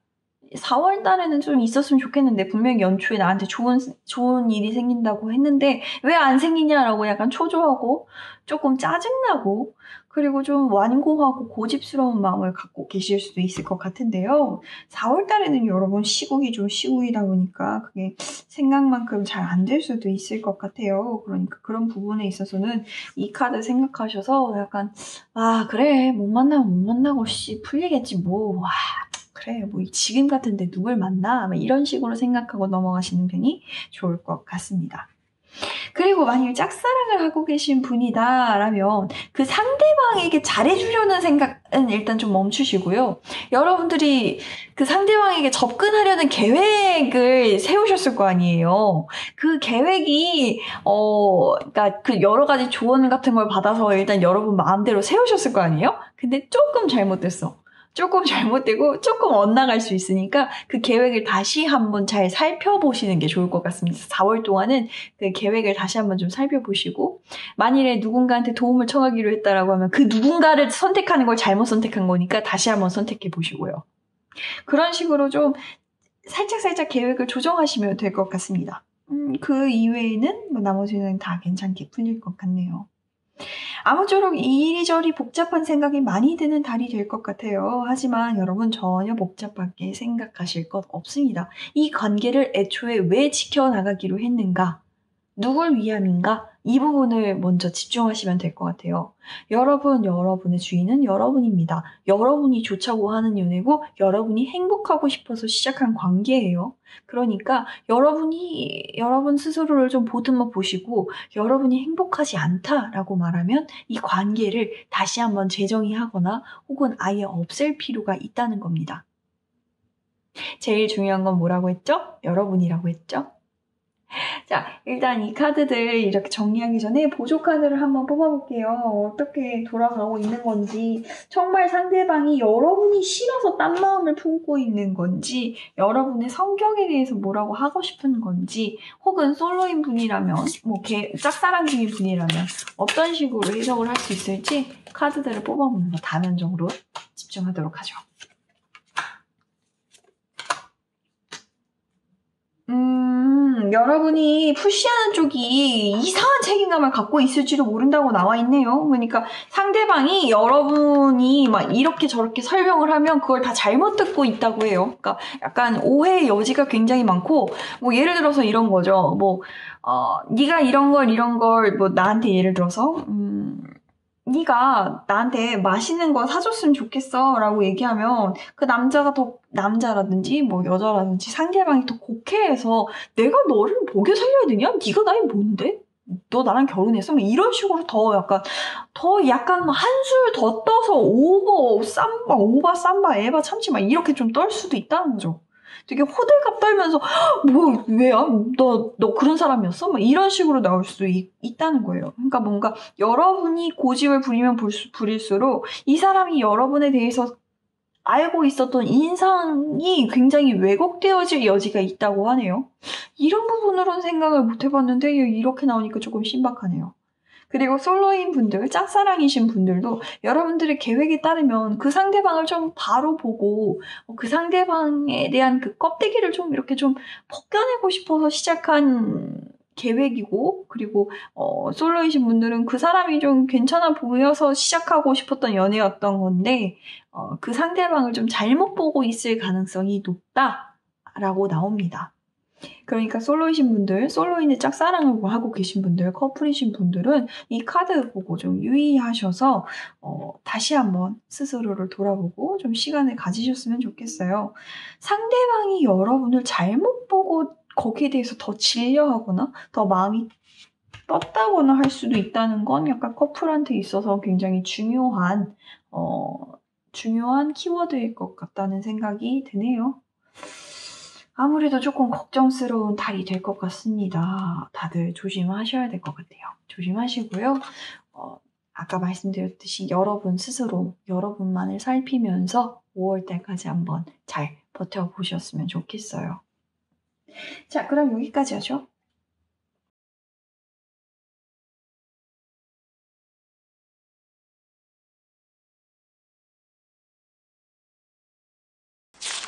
Speaker 1: 4월 달에는 좀 있었으면 좋겠는데 분명히 연초에 나한테 좋은 일이 생긴다고 했는데 왜 안 생기냐라고 약간 초조하고 조금 짜증나고 그리고 좀 완고하고 고집스러운 마음을 갖고 계실 수도 있을 것 같은데요. 4월 달에는 여러분 시국이 좀 시국이다 보니까 그게 생각만큼 잘 안 될 수도 있을 것 같아요. 그러니까 그런 부분에 있어서는 이 카드 생각하셔서 약간 그래 못 만나면 못 만나고 풀리겠지 뭐 그래 뭐 지금 같은데 누굴 만나? 이런 식으로 생각하고 넘어가시는 편이 좋을 것 같습니다. 그리고 만일 짝사랑을 하고 계신 분이다라면 그 상대방에게 잘해주려는 생각은 일단 좀 멈추시고요. 여러분들이 그 상대방에게 접근하려는 계획을 세우셨을 거 아니에요. 그 계획이 그러니까 그 여러 가지 조언 같은 걸 받아서 일단 여러분 마음대로 세우셨을 거 아니에요. 근데 조금 잘못됐어. 조금 잘못되고 조금 엇나갈 수 있으니까 그 계획을 다시 한번 잘 살펴보시는 게 좋을 것 같습니다. 4월 동안은 그 계획을 다시 한번 좀 살펴보시고 만일에 누군가한테 도움을 청하기로 했다라고 하면 그 누군가를 선택하는 걸 잘못 선택한 거니까 다시 한번 선택해 보시고요. 그런 식으로 좀 살짝살짝 계획을 조정하시면 될 것 같습니다. 그 이외에는 뭐 나머지는 다 괜찮게 풀릴 것 같네요. 아무쪼록 이리저리 복잡한 생각이 많이 드는 달이 될 것 같아요. 하지만 여러분 전혀 복잡하게 생각하실 것 없습니다. 이 관계를 애초에 왜 지켜나가기로 했는가? 누굴 위함인가? 이 부분을 먼저 집중하시면 될 것 같아요. 여러분의 주인은 여러분입니다. 여러분이 좋자고 하는 연애고 여러분이 행복하고 싶어서 시작한 관계예요. 그러니까 여러분 스스로를 좀 보듬어 보시고 여러분이 행복하지 않다라고 말하면 이 관계를 다시 한번 재정의하거나 혹은 아예 없앨 필요가 있다는 겁니다. 제일 중요한 건 뭐라고 했죠? 여러분이라고 했죠? 자, 일단 이 카드들 이렇게 정리하기 전에 보조 카드를 한번 뽑아볼게요. 어떻게 돌아가고 있는 건지, 정말 상대방이 여러분이 싫어서 딴 마음을 품고 있는 건지, 여러분의 성격에 대해서 뭐라고 하고 싶은 건지, 혹은 솔로인 분이라면, 짝사랑 중인 분이라면 어떤 식으로 해석을 할 수 있을지 카드들을 뽑아보면서 다면적으로 집중하도록 하죠. 여러분이 푸시하는 쪽이 이상한 책임감을 갖고 있을지도 모른다고 나와 있네요. 그러니까 상대방이 여러분이 막 이렇게 저렇게 설명을 하면 그걸 다 잘못 듣고 있다고 해요. 그러니까 약간 오해의 여지가 굉장히 많고, 뭐 예를 들어서 이런 거죠. 네가 이런 걸 나한테 예를 들어서, 네가 나한테 맛있는 거 사줬으면 좋겠어 라고 얘기하면 그 남자라든지 뭐 여자라든지 상대방이 더 곡해해서 내가 너를 목에 살려야 되냐? 네가 나이 뭔데? 너 나랑 결혼했어? 뭐 이런 식으로 더 약간 한술 더 떠서 오바, 삼바, 에바, 참치 막 이렇게 좀 떨 수도 있다는 거죠. 되게 호들갑 떨면서 뭐 왜야? 너 그런 사람이었어? 막 이런 식으로 나올 수 있다는 거예요. 그러니까 뭔가 여러분이 고집을 부리면 부릴수록 이 사람이 여러분에 대해서 알고 있었던 인상이 굉장히 왜곡되어질 여지가 있다고 하네요. 이런 부분으로는 생각을 못 해봤는데 이렇게 나오니까 조금 신박하네요. 그리고 솔로인 분들, 짝사랑이신 분들도 여러분들의 계획에 따르면 그 상대방을 좀 바로 보고 그 상대방에 대한 그 껍데기를 좀 이렇게 좀 벗겨내고 싶어서 시작한 계획이고, 그리고 솔로이신 분들은 그 사람이 좀 괜찮아 보여서 시작하고 싶었던 연애였던 건데 그 상대방을 좀 잘못 보고 있을 가능성이 높다라고 나옵니다. 그러니까 솔로이신 분들, 솔로인의 짝사랑을 하고 계신 분들, 커플이신 분들은 이 카드 보고 좀 유의하셔서 다시 한번 스스로를 돌아보고 좀 시간을 가지셨으면 좋겠어요. 상대방이 여러분을 잘못 보고 거기에 대해서 더 질려하거나 더 마음이 떴다거나 할 수도 있다는 건 약간 커플한테 있어서 굉장히 중요한 키워드일 것 같다는 생각이 드네요. 아무래도 조금 걱정스러운 달이 될 것 같습니다. 다들 조심하셔야 될 것 같아요. 조심하시고요. 아까 말씀드렸듯이 여러분 스스로 여러분만을 살피면서 5월달까지 한번 잘 버텨보셨으면 좋겠어요. 자, 그럼 여기까지 하죠.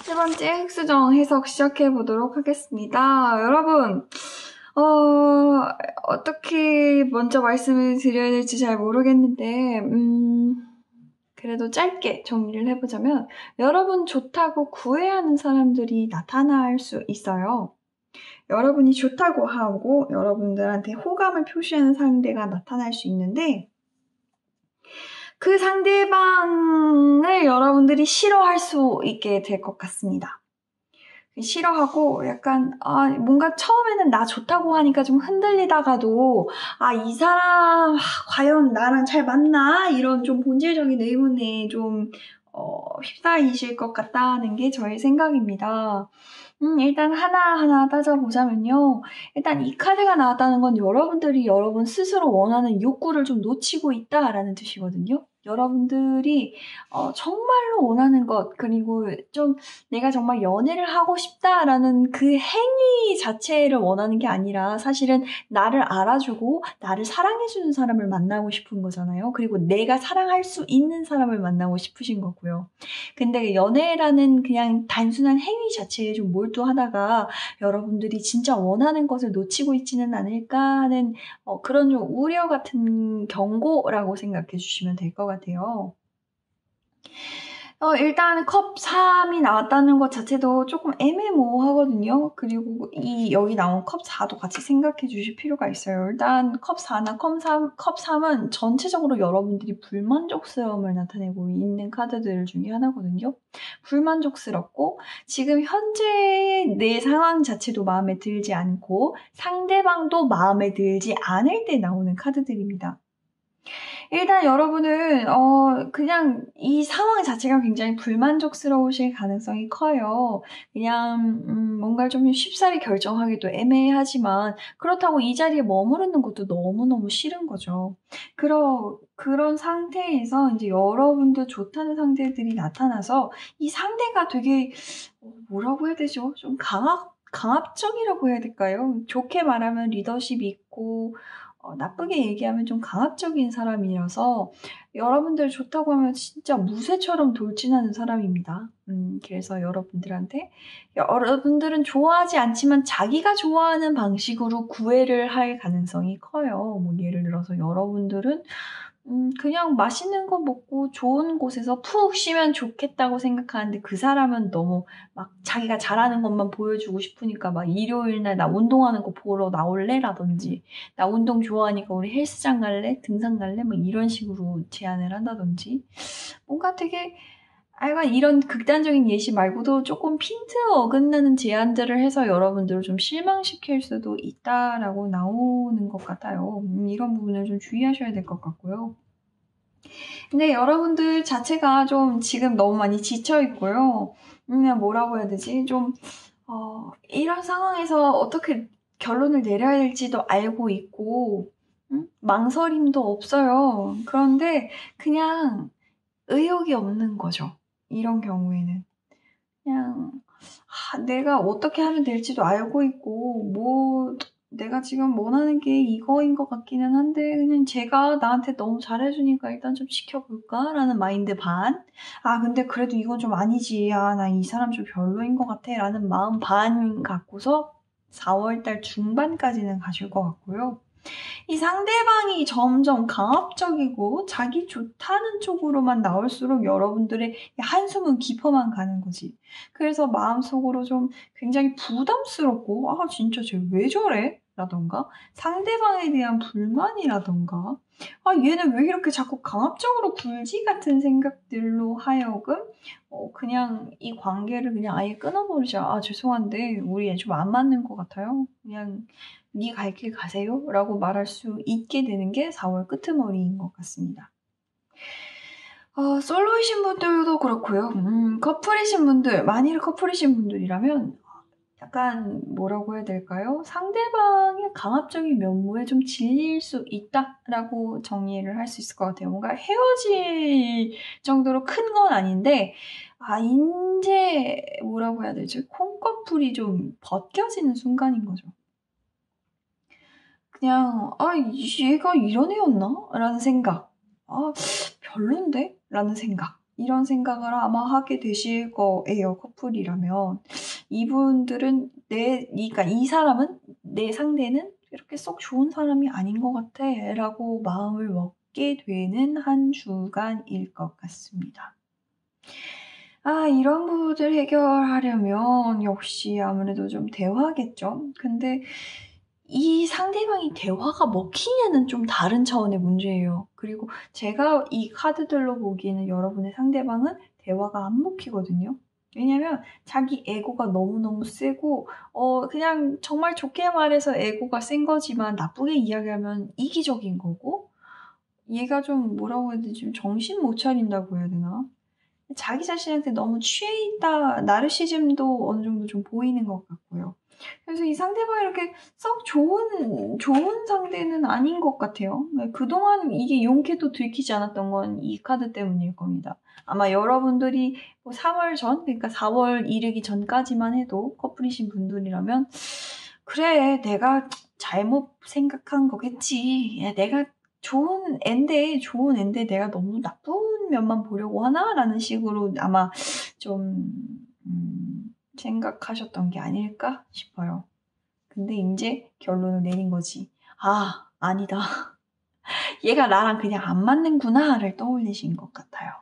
Speaker 1: 세 번째 흑수정 해석 시작해 보도록 하겠습니다. 여러분, 어떻게 먼저 말씀을 드려야 될지 잘 모르겠는데, 그래도 짧게 정리를 해보자면, 여러분 좋다고 구애하는 사람들이 나타날 수 있어요. 여러분이 좋다고 하고, 여러분들한테 호감을 표시하는 상대가 나타날 수 있는데, 그 상대방을 여러분들이 싫어할 수 있게 될 것 같습니다. 싫어하고 약간 뭔가 처음에는 나 좋다고 하니까 좀 흔들리다가도 이 사람 과연 나랑 잘 맞나? 이런 좀 본질적인 의문에 좀 휩싸이실 것 같다는 게 저의 생각입니다. 일단 하나하나 따져보자면요. 일단 이 카드가 나왔다는 건 여러분들이 여러분 스스로 원하는 욕구를 좀 놓치고 있다라는 뜻이거든요. 여러분들이 정말로 원하는 것, 그리고 좀 내가 정말 연애를 하고 싶다라는 그 행위 자체를 원하는 게 아니라 사실은 나를 알아주고 나를 사랑해주는 사람을 만나고 싶은 거잖아요. 그리고 내가 사랑할 수 있는 사람을 만나고 싶으신 거고요. 근데 연애라는 그냥 단순한 행위 자체에 좀 몰두하다가 여러분들이 진짜 원하는 것을 놓치고 있지는 않을까 하는 그런 좀 우려 같은 경고라고 생각해 주시면 될 것 같아요. 일단 컵 3이 나왔다는 것 자체도 조금 애매모호하거든요. 그리고 여기 나온 컵 4도 같이 생각해 주실 필요가 있어요. 일단 컵 4나 컵 3은 전체적으로 여러분들이 불만족스러움을 나타내고 있는 카드들 중에 하나거든요. 불만족스럽고 지금 현재 내 상황 자체도 마음에 들지 않고 상대방도 마음에 들지 않을 때 나오는 카드들입니다. 일단 여러분은 그냥 이 상황 자체가 굉장히 불만족스러우실 가능성이 커요. 그냥 뭔가를 좀 쉽사리 결정하기도 애매하지만 그렇다고 이 자리에 머무르는 것도 너무너무 싫은 거죠. 그런 상태에서 이제 여러분도 좋다는 상대들이 나타나서 이 상대가 되게 뭐라고 해야 되죠? 좀 강압적이라고 해야 될까요? 좋게 말하면 리더십 있고 나쁘게 얘기하면 좀 강압적인 사람이라서 여러분들 좋다고 하면 진짜 무쇠처럼 돌진하는 사람입니다. 그래서 여러분들은 좋아하지 않지만 자기가 좋아하는 방식으로 구애를 할 가능성이 커요. 뭐 예를 들어서 여러분들은 그냥 맛있는 거 먹고 좋은 곳에서 푹 쉬면 좋겠다고 생각하는데 그 사람은 너무 막 자기가 잘하는 것만 보여주고 싶으니까 막 일요일날 나 운동하는 거 보러 나올래? 라든지 나 운동 좋아하니까 우리 헬스장 갈래? 등산 갈래? 뭐 이런 식으로 제안을 한다든지 뭔가 되게 약간 이런 극단적인 예시 말고도 조금 핀트 어긋나는 제안들을 해서 여러분들을 좀 실망시킬 수도 있다라고 나오는 것 같아요. 이런 부분을 좀 주의하셔야 될 것 같고요. 근데 여러분들 자체가 좀 지금 너무 많이 지쳐 있고요. 그냥 뭐라고 해야 되지? 이런 상황에서 어떻게 결론을 내려야 될지도 알고 있고, 망설임도 없어요. 그런데 그냥 의욕이 없는 거죠. 이런 경우에는. 그냥 내가 어떻게 하면 될지도 알고 있고 내가 지금 원하는 게 이거인 것 같기는 한데 그냥 제가 나한테 너무 잘해주니까 일단 좀 지켜볼까라는 마인드 반. 근데 그래도 이건 좀 아니지. 나 이 사람 좀 별로인 것 같아 라는 마음 반 갖고서 4월달 중반까지는 가실 것 같고요. 이 상대방이 점점 강압적이고 자기 좋다는 쪽으로만 나올수록 여러분들의 한숨은 깊어만 가는 거지. 그래서 마음속으로 좀 굉장히 부담스럽고 진짜 쟤 왜 저래? 라던가 상대방에 대한 불만이라던가 얘는 왜 이렇게 자꾸 강압적으로 굴지 같은 생각들로 하여금 그냥 이 관계를 그냥 아예 끊어버리자. 죄송한데 우리 좀 안 맞는 것 같아요. 그냥 네 갈 길 가세요 라고 말할 수 있게 되는 게 4월 끄트머리인 것 같습니다. 솔로이신 분들도 그렇고요. 커플이신 분들, 만일 커플이신 분들이라면 약간 뭐라고 해야 될까요? 상대방의 강압적인 면모에 좀 질릴 수 있다라고 정리를 할 수 있을 것 같아요. 뭔가 헤어질 정도로 큰 건 아닌데 이제 뭐라고 해야 되지? 콩꺼풀이 좀 벗겨지는 순간인 거죠. 그냥 얘가 이런 애였나? 라는 생각. 별론데? 라는 생각. 이런 생각을 아마 하게 되실 거예요. 커플이라면. 이분들은 그러니까 이 사람은 내 상대는 이렇게 쏙 좋은 사람이 아닌 것 같아 라고 마음을 먹게 되는 한 주간일 것 같습니다. 이런 부분을 해결하려면 역시 아무래도 좀 대화겠죠. 근데 이 상대방이 대화가 먹히냐는 좀 다른 차원의 문제예요. 그리고 제가 이 카드들로 보기에는 여러분의 상대방은 대화가 안 먹히거든요. 왜냐면 자기 에고가 너무너무 세고 그냥 정말 좋게 말해서 에고가 센 거지만 나쁘게 이야기하면 이기적인 거고 얘가 좀 뭐라고 해야 되지? 좀 정신 못 차린다고 해야 되나? 자기 자신한테 너무 취해 있다, 나르시즘도 어느 정도 좀 보이는 것 같고요. 그래서 이 상대방이 이렇게 썩 좋은 상대는 아닌 것 같아요. 그동안 이게 용케도 들키지 않았던 건 이 카드 때문일 겁니다. 아마 여러분들이 3월 전, 그러니까 4월 이르기 전까지만 해도 커플이신 분들이라면, 그래, 내가 잘못 생각한 거겠지. 야, 내가 좋은 앤데 내가 너무 나쁜 면만 보려고 하나? 라는 식으로 아마 좀, 생각하셨던 게 아닐까 싶어요. 근데 이제 결론을 내린 거지. 아, 아니다. 얘가 나랑 그냥 안 맞는구나를 떠올리신 것 같아요.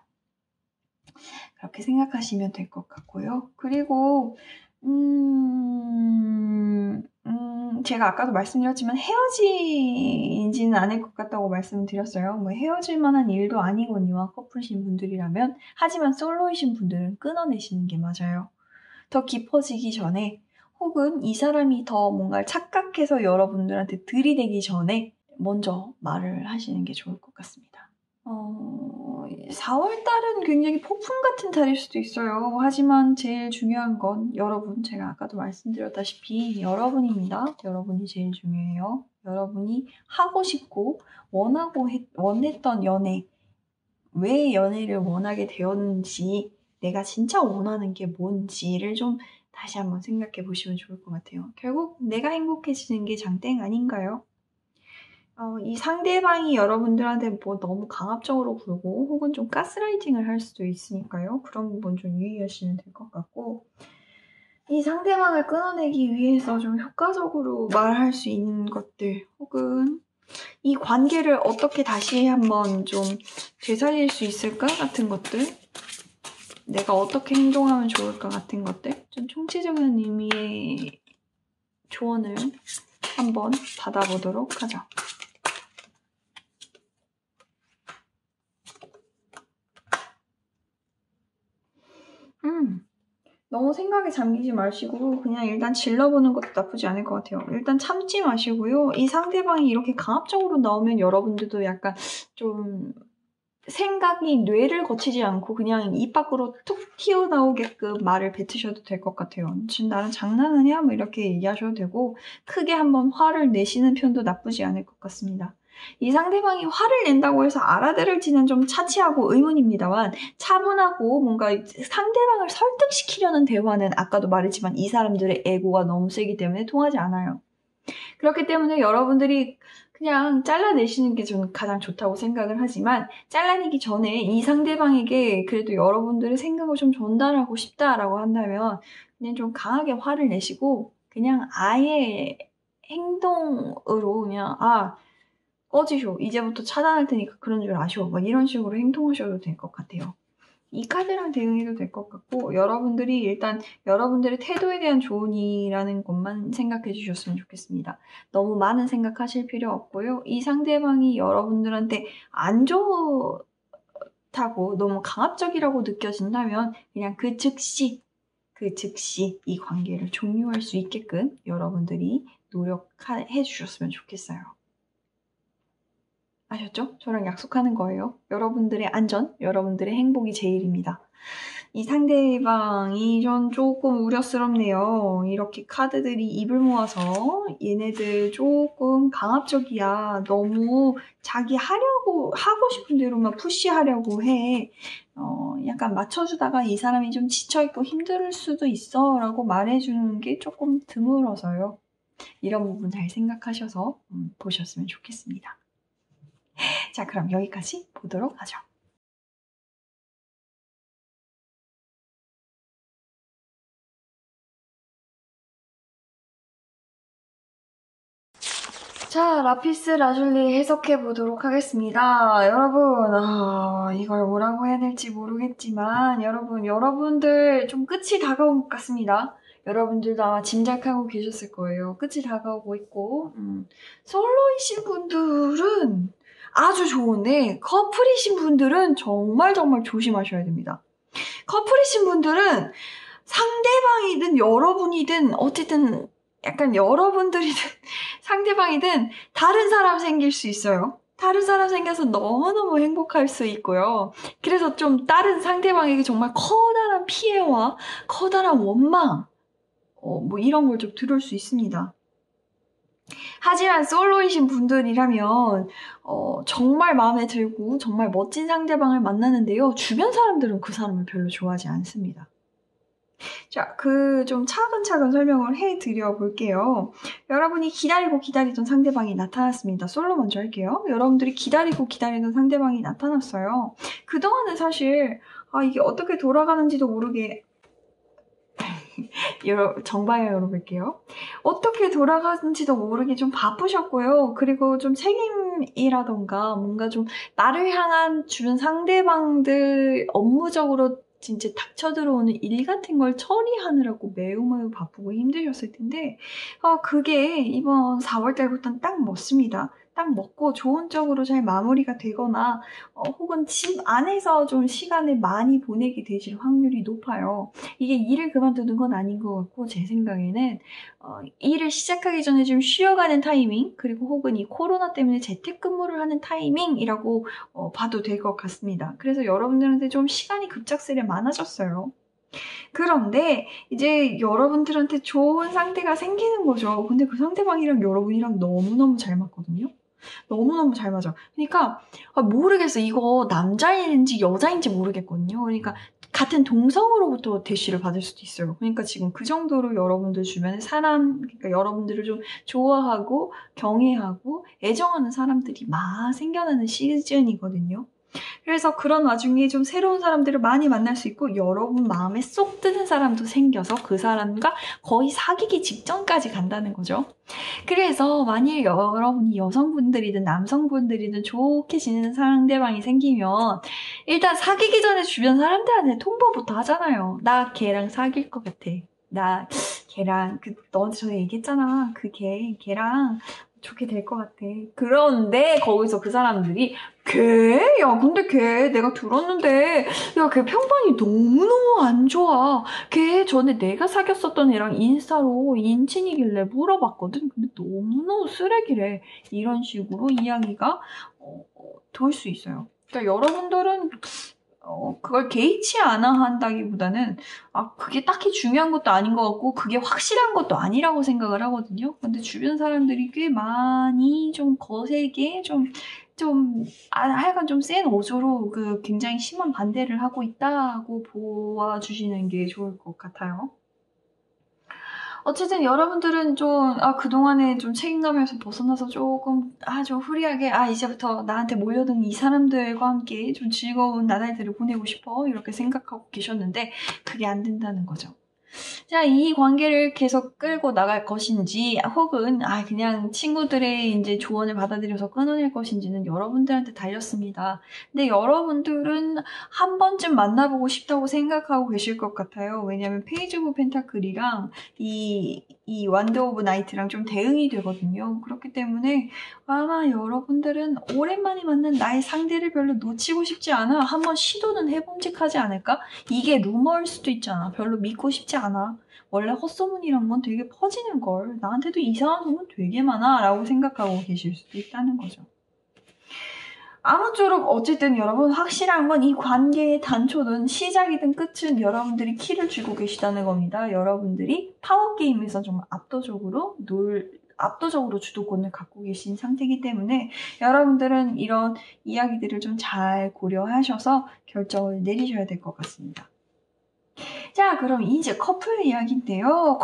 Speaker 1: 그렇게 생각하시면 될 것 같고요. 그리고 제가 아까도 말씀드렸지만 헤어지지는 않을 것 같다고 말씀드렸어요. 뭐 헤어질 만한 일도 아니거니와 커플이신 분들이라면, 하지만 솔로이신 분들은 끊어내시는 게 맞아요. 더 깊어지기 전에, 혹은 이 사람이 더 뭔가 착각해서 여러분들한테 들이대기 전에 먼저 말을 하시는 게 좋을 것 같습니다. 4월달은 굉장히 폭풍 같은 달일 수도 있어요. 하지만 제일 중요한 건 여러분, 제가 아까도 말씀드렸다시피 여러분입니다. 여러분이 제일 중요해요. 여러분이 하고 싶고 원했던 연애, 왜 연애를 원하게 되었는지, 내가 진짜 원하는 게 뭔지를 좀 다시 한번 생각해 보시면 좋을 것 같아요. 결국 내가 행복해지는 게 장땡 아닌가요? 이 상대방이 여러분들한테 뭐 너무 강압적으로 굴고 혹은 좀 가스라이팅을 할 수도 있으니까요. 그런 부분 좀 유의하시면 될 것 같고, 이 상대방을 끊어내기 위해서 좀 효과적으로 말할 수 있는 것들, 혹은 이 관계를 어떻게 다시 한번 좀 되살릴 수 있을까 같은 것들, 내가 어떻게 행동하면 좋을까 같은 것들, 좀 총체적인 의미의 조언을 한번 받아보도록 하죠. 너무 생각에 잠기지 마시고 그냥 일단 질러보는 것도 나쁘지 않을 것 같아요. 일단 참지 마시고요. 이 상대방이 이렇게 강압적으로 나오면 여러분들도 약간 좀 생각이 뇌를 거치지 않고 그냥 입 밖으로 툭 튀어나오게끔 말을 뱉으셔도 될 것 같아요. 지금 나랑 장난하냐? 뭐 이렇게 얘기하셔도 되고, 크게 한번 화를 내시는 편도 나쁘지 않을 것 같습니다. 이 상대방이 화를 낸다고 해서 알아들을지는 좀 차치하고 의문입니다만, 차분하고 뭔가 상대방을 설득시키려는 대화는 아까도 말했지만 이 사람들의 에고가 너무 세기 때문에 통하지 않아요. 그렇기 때문에 여러분들이 그냥 잘라내시는 게 저는 가장 좋다고 생각을 하지만, 잘라내기 전에 이 상대방에게 그래도 여러분들의 생각을 좀 전달하고 싶다라고 한다면 그냥 좀 강하게 화를 내시고 그냥 아예 행동으로 그냥 꺼지쇼, 이제부터 차단할 테니까 그런 줄 아쇼, 막 이런 식으로 행동하셔도 될 것 같아요. 이 카드랑 대응해도 될 것 같고, 여러분들이 일단 여러분들의 태도에 대한 조언이라는 것만 생각해 주셨으면 좋겠습니다. 너무 많은 생각하실 필요 없고요. 이 상대방이 여러분들한테 안 좋다고, 너무 강압적이라고 느껴진다면 그냥 그 즉시 이 관계를 종료할 수 있게끔 여러분들이 노력해 주셨으면 좋겠어요. 아셨죠? 저랑 약속하는 거예요. 여러분들의 안전, 여러분들의 행복이 제일입니다. 이 상대방이 전 조금 우려스럽네요. 이렇게 카드들이 입을 모아서 얘네들 조금 강압적이야. 너무 자기 하고 싶은 대로만 푸시하려고 해. 약간 맞춰주다가 이 사람이 좀 지쳐있고 힘들 수도 있어 라고 말해주는 게 조금 드물어서요. 이런 부분 잘 생각하셔서 보셨으면 좋겠습니다. 자, 그럼 여기까지 보도록 하죠. 자, 라피스 라줄리 해석해 보도록 하겠습니다. 여러분, 이걸 뭐라고 해야 될지 모르겠지만, 여러분들 좀 끝이 다가온 것 같습니다. 여러분들도 아마 짐작하고 계셨을 거예요. 끝이 다가오고 있고, 솔로이신 분들은 아주 좋은데, 커플이신 분들은 정말 조심하셔야 됩니다. 커플이신 분들은 상대방이든 여러분이든 어쨌든 약간 여러분들이든 상대방이든 다른 사람 생길 수 있어요. 다른 사람 생겨서 너무너무 행복할 수 있고요. 그래서 좀 다른 상대방에게 정말 커다란 피해와 커다란 원망, 뭐 이런 걸 좀 들을 수 있습니다. 하지만 솔로이신 분들이라면 정말 마음에 들고 정말 멋진 상대방을 만나는데요. 주변 사람들은 그 사람을 별로 좋아하지 않습니다. 자, 좀 차근차근 설명을 해드려 볼게요. 여러분이 기다리고 기다리던 상대방이 나타났습니다. 솔로 먼저 할게요. 여러분들이 기다리고 기다리던 상대방이 나타났어요. 그동안은 사실 이게 어떻게 돌아가는지도 모르게 정방향 열어볼게요. 어떻게 돌아가는지도 모르게 좀 바쁘셨고요. 그리고 좀 책임이라던가 뭔가 좀 나를 향한 주변 상대방들 업무적으로 진짜 닥쳐 들어오는 일 같은 걸 처리하느라고 매우 바쁘고 힘드셨을 텐데 그게 이번 4월달부터는 딱 먹습니다. 딱 먹고 좋은 쪽으로 잘 마무리가 되거나 혹은 집 안에서 좀 시간을 많이 보내게 되실 확률이 높아요. 이게 일을 그만두는 건 아닌 것 같고 제 생각에는 일을 시작하기 전에 좀 쉬어가는 타이밍 그리고 혹은 이 코로나 때문에 재택근무를 하는 타이밍이라고 봐도 될 것 같습니다. 그래서 여러분들한테 좀 시간이 급작스레 많아졌어요. 그런데 이제 여러분들한테 좋은 상대가 생기는 거죠. 근데 그 상대방이랑 여러분이랑 너무너무 잘 맞거든요. 너무너무 잘 맞아. 그러니까 모르겠어. 이거 남자인지 여자인지 모르겠거든요. 그러니까 같은 동성으로부터 대시를 받을 수도 있어요. 그러니까 지금 그 정도로 여러분들 주변에 그러니까 여러분들을 좀 좋아하고 경애하고 애정하는 사람들이 막 생겨나는 시즌이거든요. 그래서 그런 와중에 좀 새로운 사람들을 많이 만날 수 있고 여러분 마음에 쏙 드는 사람도 생겨서 그 사람과 거의 사귀기 직전까지 간다는 거죠. 그래서 만일 여러분이 여성분들이든 남성분들이든 좋게 지내는 상대방이 생기면 일단 사귀기 전에 주변 사람들한테 통보부터 하잖아요. 나 걔랑 사귈 것 같아. 나 걔랑 너한테 전에 얘기했잖아. 걔랑 좋게 될 것 같아. 그런데 거기서 그 사람들이 야 근데 걔 내가 들었는데 야 걔 평판이 너무너무 안 좋아. 걔 전에 내가 사귀었었던 애랑 인스타로 인친이길래 물어봤거든. 근데 너무너무 쓰레기래. 이런 식으로 이야기가 돌 수 있어요. 그러니까 여러분들은 그걸 개의치 않아 한다기보다는 그게 딱히 중요한 것도 아닌 것 같고 그게 확실한 것도 아니라고 생각을 하거든요. 근데 주변 사람들이 꽤 많이 좀 거세게 하여간 좀 센 어조로 굉장히 심한 반대를 하고 있다고 보아주시는 게 좋을 것 같아요. 어쨌든 여러분들은 좀 그동안에 좀 책임감에서 벗어나서 조금 좀 후리하게 이제부터 나한테 몰려든 이 사람들과 함께 좀 즐거운 나날들을 보내고 싶어 이렇게 생각하고 계셨는데 그게 안 된다는 거죠. 자, 이 관계를 계속 끌고 나갈 것인지 혹은 그냥 친구들의 이제 조언을 받아들여서 끊어낼 것인지는 여러분들한테 달렸습니다. 근데 여러분들은 한 번쯤 만나보고 싶다고 생각하고 계실 것 같아요. 왜냐면 페이지 오브 펜타클이랑 이 완드 오브 나이트랑 좀 대응이 되거든요. 그렇기 때문에 아마 여러분들은 오랜만에 만난 나의 상대를 별로 놓치고 싶지 않아. 한번 시도는 해봄직하지 않을까? 이게 루머일 수도 있잖아. 별로 믿고 싶지 않아. 원래 헛소문이란 건 되게 퍼지는걸. 나한테도 이상한 소문 되게 많아. 라고 생각하고 계실 수도 있다는 거죠. 아무쪼록 어쨌든 여러분 확실한 건 이 관계의 단초든 시작이든 끝은 여러분들이 키를 쥐고 계시다는 겁니다. 여러분들이 파워게임에서 좀 압도적으로 주도권을 갖고 계신 상태이기 때문에 여러분들은 이런 이야기들을 좀 잘 고려하셔서 결정을 내리셔야 될 것 같습니다. 자, 그럼 이제 커플 이야기인데요.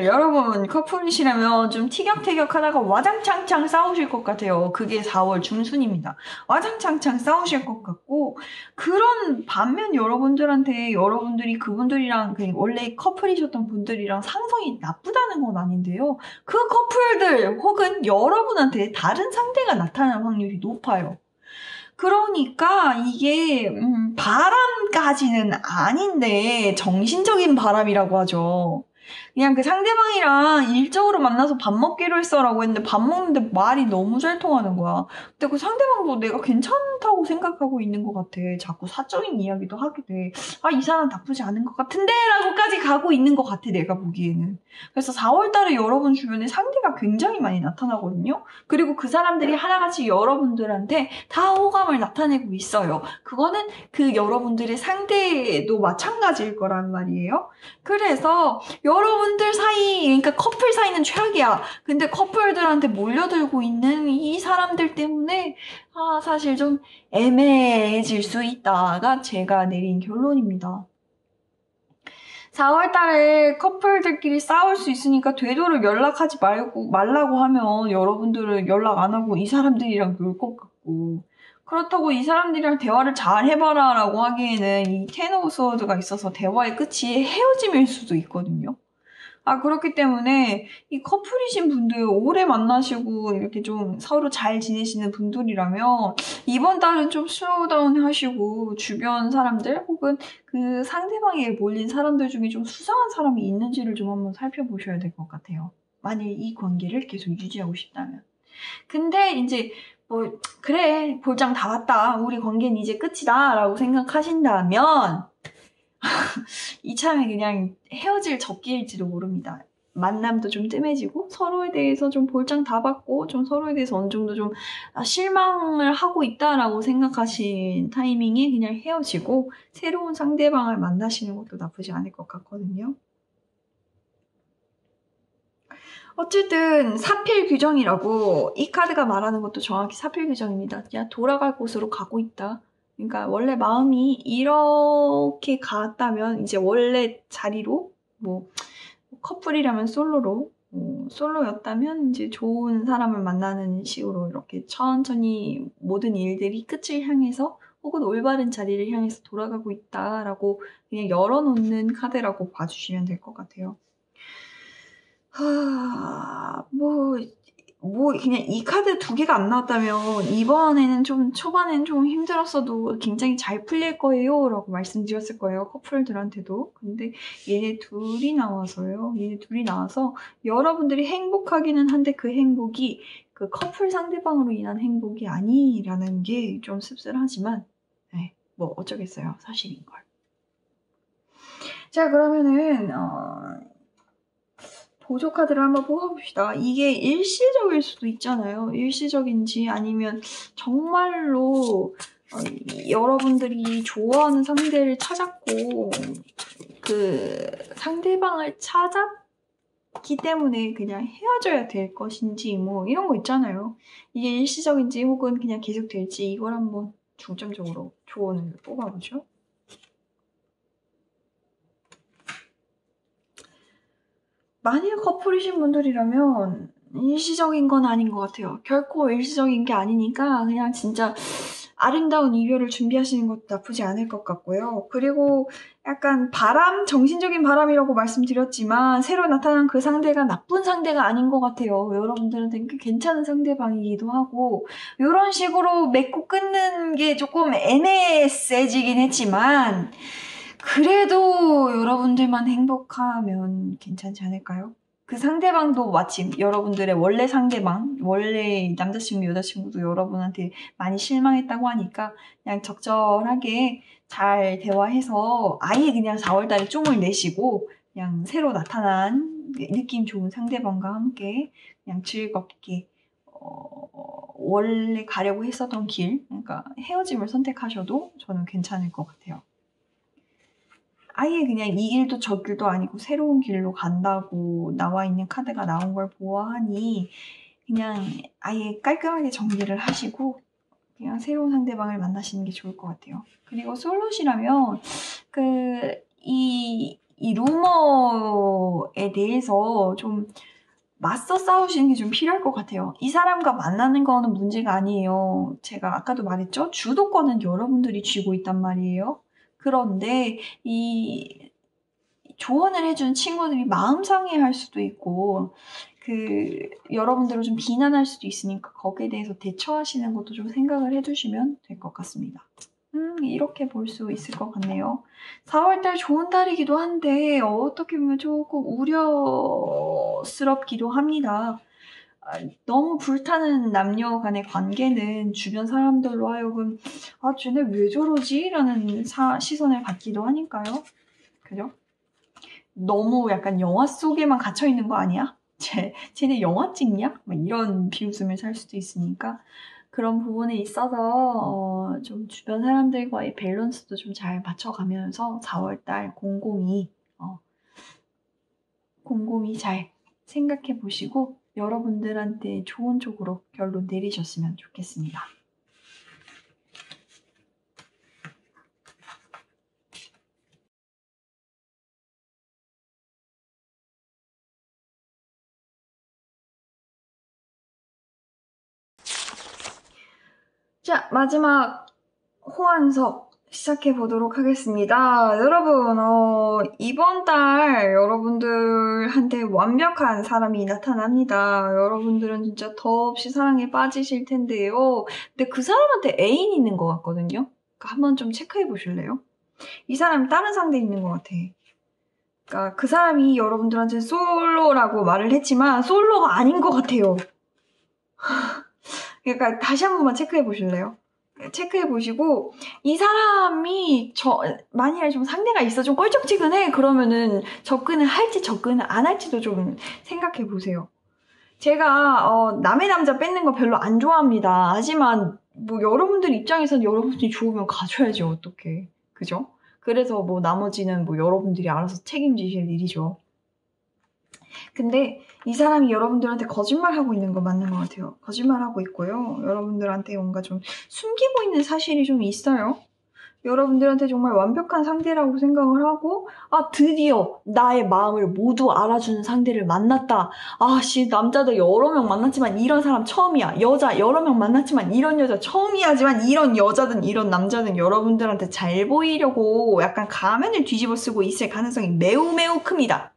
Speaker 1: 여러분 커플이시라면 좀 티격태격하다가 와장창창 싸우실 것 같아요. 그게 4월 중순입니다. 와장창창 싸우실 것 같고 그런 반면 여러분들이 그분들이랑 원래 커플이셨던 분들이랑 상성이 나쁘다는 건 아닌데요. 그 커플들 혹은 여러분한테 다른 상대가 나타날 확률이 높아요. 그러니까 이게 바람까지는 아닌데 정신적인 바람이라고 하죠. 그냥 그 상대방이랑 일적으로 만나서 밥 먹기로 했어라고 했는데 밥 먹는데 말이 너무 잘 통하는 거야. 근데 그 상대방도 내가 괜찮다고 생각하고 있는 것 같아. 자꾸 사적인 이야기도 하게 돼. 아, 이 사람 나쁘지 않은 것 같은데? 라고까지 가고 있는 것 같아, 내가 보기에는. 그래서 4월달에 여러분 주변에 상대가 굉장히 많이 나타나거든요. 그리고 그 사람들이 하나같이 여러분들한테 다 호감을 나타내고 있어요. 그거는 그 여러분들의 상대도 마찬가지일 거란 말이에요. 그래서 여러분들 사이, 그러니까 커플 사이는 최악이야. 근데 커플들한테 몰려들고 있는 이 사람들 때문에 사실 좀 애매해질 수 있다가 제가 내린 결론입니다. 4월 달에 커플들끼리 싸울 수 있으니까 되도록 연락하지 말라고 하면 여러분들은 연락 안 하고 이 사람들이랑 놀 것 같고, 그렇다고 이 사람들이랑 대화를 잘 해봐라 라고 하기에는 이 텐 오브 스워드가 있어서 대화의 끝이 헤어짐일 수도 있거든요. 그렇기 때문에 이 커플이신 분들 오래 만나시고 이렇게 좀 서로 잘 지내시는 분들이라면 이번 달은 좀 슬로우다운 하시고 주변 사람들 혹은 그 상대방에 몰린 사람들 중에 좀 수상한 사람이 있는지를 좀 한번 살펴보셔야 될 것 같아요. 만일 이 관계를 계속 유지하고 싶다면. 근데 이제 그래, 볼장 다 왔다. 우리 관계는 이제 끝이다. 라고 생각하신다면 이참에 그냥 헤어질 적기일지도 모릅니다. 만남도 좀 뜸해지고 서로에 대해서 좀 볼장 다 받고 좀 서로에 대해서 어느 정도 좀 실망을 하고 있다라고 생각하신 타이밍에 그냥 헤어지고 새로운 상대방을 만나시는 것도 나쁘지 않을 것 같거든요. 어쨌든 사필 규정이라고 이 카드가 말하는 것도 정확히 사필 규정입니다. 야, 돌아갈 곳으로 가고 있다. 그러니까 원래 마음이 이렇게 갔다면 이제 원래 자리로 커플이라면 솔로로 솔로였다면 이제 좋은 사람을 만나는 식으로 이렇게 천천히 모든 일들이 끝을 향해서 혹은 올바른 자리를 향해서 돌아가고 있다라고 그냥 열어놓는 카드라고 봐주시면 될 것 같아요. 그냥 이 카드 두 개가 안 나왔다면 이번에는 좀 초반엔 좀 힘들었어도 굉장히 잘 풀릴 거예요 라고 말씀드렸을 거예요. 커플들한테도. 근데 얘네 둘이 나와서요. 얘네 둘이 나와서 여러분들이 행복하기는 한데 그 행복이 그 커플 상대방으로 인한 행복이 아니라는 게 좀 씁쓸하지만 어쩌겠어요. 사실인걸. 자, 그러면은 보조 카드를 한번 뽑아봅시다. 이게 일시적일 수도 있잖아요. 일시적인지 아니면 정말로 여러분들이 좋아하는 상대를 찾았고 그 상대방을 찾았기 때문에 그냥 헤어져야 될 것인지 이런 거 있잖아요. 이게 일시적인지 혹은 그냥 계속 될지 이걸 한번 중점적으로 조언을 뽑아보죠. 만일 커플이신 분들이라면 일시적인 건 아닌 것 같아요. 결코 일시적인 게 아니니까 그냥 진짜 아름다운 이별을 준비하시는 것도 나쁘지 않을 것 같고요. 그리고 약간 정신적인 바람이라고 말씀드렸지만 새로 나타난 그 상대가 나쁜 상대가 아닌 것 같아요. 여러분들한테 괜찮은 상대방이기도 하고 이런 식으로 맺고 끊는 게 조금 애매해지긴 했지만 그래도 여러분들만 행복하면 괜찮지 않을까요? 그 상대방도 마침 여러분들의 원래 상대방, 원래 남자친구, 여자친구도 여러분한테 많이 실망했다고 하니까 그냥 적절하게 잘 대화해서 아예 그냥 4월달에 쫑을 내시고 그냥 새로 나타난 느낌 좋은 상대방과 함께 그냥 즐겁게 원래 가려고 했었던 길, 그러니까 헤어짐을 선택하셔도 저는 괜찮을 것 같아요. 아예 그냥 이 길도 저 길도 아니고 새로운 길로 간다고 나와 있는 카드가 나온 걸 보아하니 그냥 아예 깔끔하게 정리를 하시고 그냥 새로운 상대방을 만나시는 게 좋을 것 같아요. 그리고 솔로시라면 이 루머에 대해서 좀 맞서 싸우시는 게 좀 필요할 것 같아요. 이 사람과 만나는 거는 문제가 아니에요. 제가 아까도 말했죠? 주도권은 여러분들이 쥐고 있단 말이에요. 그런데 이 조언을 해준 친구들이 마음 상해할 수도 있고 여러분들을 좀 비난할 수도 있으니까 거기에 대해서 대처하시는 것도 좀 생각을 해두시면 될 것 같습니다. 이렇게 볼 수 있을 것 같네요. 4월달 좋은 달이기도 한데 어떻게 보면 조금 우려스럽기도 합니다. 너무 불타는 남녀 간의 관계는 주변 사람들로 하여금 쟤네 왜 저러지? 라는 시선을 받기도 하니까요. 그죠? 너무 약간 영화 속에만 갇혀있는 거 아니야? 쟤네 영화 찍냐? 막 이런 비웃음을 살 수도 있으니까 그런 부분에 있어서 좀 주변 사람들과의 밸런스도 좀 잘 맞춰가면서 4월달 곰곰이 잘 생각해 보시고 여러분들한테 좋은 쪽으로 결론 내리셨으면 좋겠습니다. 자, 마지막 호환석 시작해 보도록 하겠습니다. 여러분, 이번 달 여러분들한테 완벽한 사람이 나타납니다. 여러분들은 진짜 더없이 사랑에 빠지실 텐데요. 근데 그 사람한테 애인 있는 것 같거든요. 그러니까 한번 좀 체크해 보실래요? 이 사람이 다른 상대 있는 것 같아. 그러니까 그 사람이 여러분들한테 솔로라고 말을 했지만 솔로가 아닌 것 같아요. 그러니까 다시 한 번만 체크해 보실래요? 체크해 보시고 이 사람이 만약에 좀 상대가 있어 좀 껄쩍지근해 그러면은 접근을 할지 접근을 안 할지도 좀 생각해 보세요. 제가 남의 남자 뺏는 거 별로 안 좋아합니다. 하지만 뭐 여러분들 입장에서는 여러분들이 좋으면 가져야지 어떡해. 그죠? 그래서 뭐 나머지는 뭐 여러분들이 알아서 책임지실 일이죠. 근데 이 사람이 여러분들한테 거짓말하고 있는 거 맞는 것 같아요. 거짓말하고 있고요. 여러분들한테 뭔가 좀 숨기고 있는 사실이 좀 있어요. 여러분들한테 정말 완벽한 상대라고 생각을 하고 드디어 나의 마음을 모두 알아주는 상대를 만났다. 남자들 여러 명 만났지만 이런 사람 처음이야. 여자 여러 명 만났지만 이런 여자 처음이야. 하지만 이런 여자든 이런 남자든 여러분들한테 잘 보이려고 약간 가면을 뒤집어 쓰고 있을 가능성이 매우 매우 큽니다.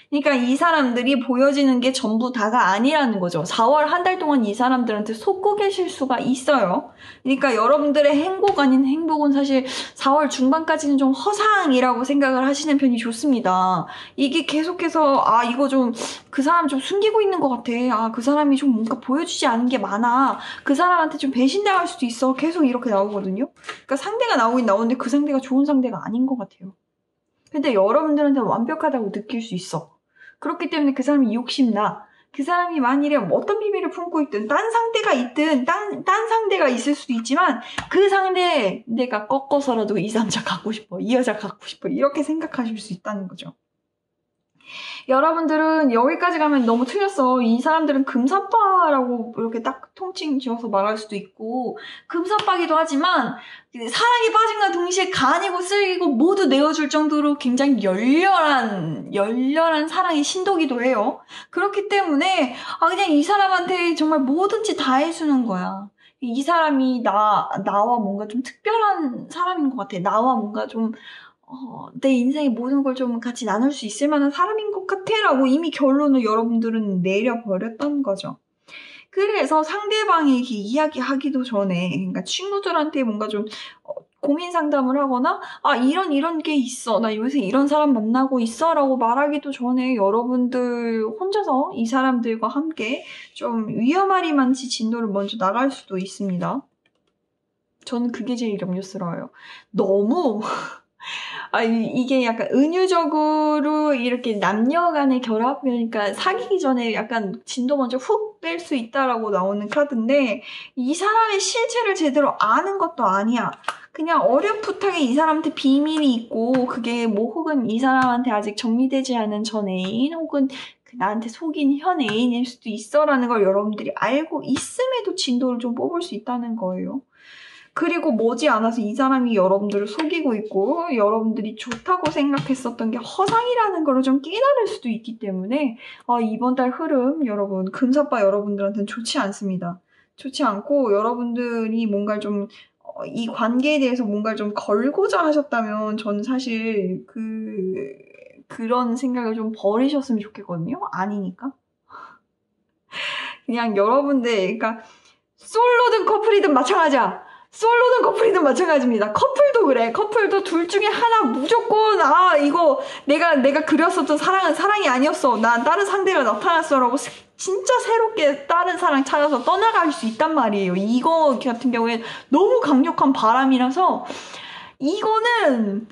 Speaker 1: 그러니까 이 사람들이 보여지는 게 전부 다가 아니라는 거죠. 4월 한 달 동안 이 사람들한테 속고 계실 수가 있어요. 그러니까 여러분들의 행복 아닌 행복은 사실 4월 중반까지는 좀 허상이라고 생각을 하시는 편이 좋습니다. 이게 계속해서 이거 좀 그 사람 좀 숨기고 있는 것 같아. 그 사람이 좀 뭔가 보여주지 않은 게 많아. 그 사람한테 좀 배신당할 수도 있어. 계속 이렇게 나오거든요. 그러니까 상대가 나오긴 나오는데 그 상대가 좋은 상대가 아닌 것 같아요. 근데 여러분들한테 완벽하다고 느낄 수 있어. 그렇기 때문에 그 사람이 욕심나. 그 사람이 만일에 어떤 비밀을 품고 있든 딴 상대가 있든 딴 상대가 있을 수도 있지만 그 상대 내가 꺾어서라도 이 남자 갖고 싶어. 이 여자 갖고 싶어. 이렇게 생각하실 수 있다는 거죠. 여러분들은 여기까지 가면 너무 틀렸어. 이 사람들은 금사빠라고 이렇게 딱 통칭 지어서 말할 수도 있고 금사빠기도 하지만 사랑에 빠진과 동시에 간이고 쓸기고 모두 내어줄 정도로 굉장히 열렬한 사랑의 신도기도 해요. 그렇기 때문에 그냥 이 사람한테 정말 뭐든지 다 해주는 거야. 이 사람이 나와 뭔가 좀 특별한 사람인 것 같아. 나와 뭔가 좀 내 인생의 모든 걸 좀 같이 나눌 수 있을 만한 사람인 것 같아 라고 이미 결론을 여러분들은 내려버렸던 거죠. 그래서 상대방에게 이야기하기도 전에 그러니까 친구들한테 뭔가 좀 고민 상담을 하거나 이런 게 있어. 나 요새 이런 사람 만나고 있어 라고 말하기도 전에 여러분들 혼자서 이 사람들과 함께 좀 위험하리만치 진도를 먼저 나갈 수도 있습니다. 저는 그게 제일 염려스러워요. 너무 이게 약간 은유적으로 이렇게 남녀 간의 결합, 그러니까 사귀기 전에 약간 진도 먼저 훅 뺄 수 있다라고 나오는 카드인데, 이 사람의 실체를 제대로 아는 것도 아니야. 그냥 어렴풋하게 이 사람한테 비밀이 있고, 그게 뭐 혹은 이 사람한테 아직 정리되지 않은 전 애인, 혹은 나한테 속인 현 애인일 수도 있어라는 걸 여러분들이 알고 있음에도 진도를 좀 뽑을 수 있다는 거예요. 그리고 머지않아서 이 사람이 여러분들을 속이고 있고 여러분들이 좋다고 생각했었던 게 허상이라는 걸 좀 깨달을 수도 있기 때문에 이번 달 흐름 여러분 금사빠 여러분들한테는 좋지 않습니다. 좋지 않고 여러분들이 뭔가 좀 이 관계에 대해서 뭔가를 좀 걸고자 하셨다면 저는 사실 그런 생각을 좀 버리셨으면 좋겠거든요. 아니니까. 그냥 여러분들 그러니까 솔로든 커플이든 마찬가지야. 솔로든 커플이든 마찬가지입니다. 커플도 그래. 커플도 둘 중에 하나 무조건 이거 내가 그렸었던 사랑은 사랑이 아니었어. 난 다른 상대가 나타났어라고 진짜 새롭게 다른 사랑 찾아서 떠나갈 수 있단 말이에요. 이거 같은 경우에 너무 강력한 바람이라서 이거는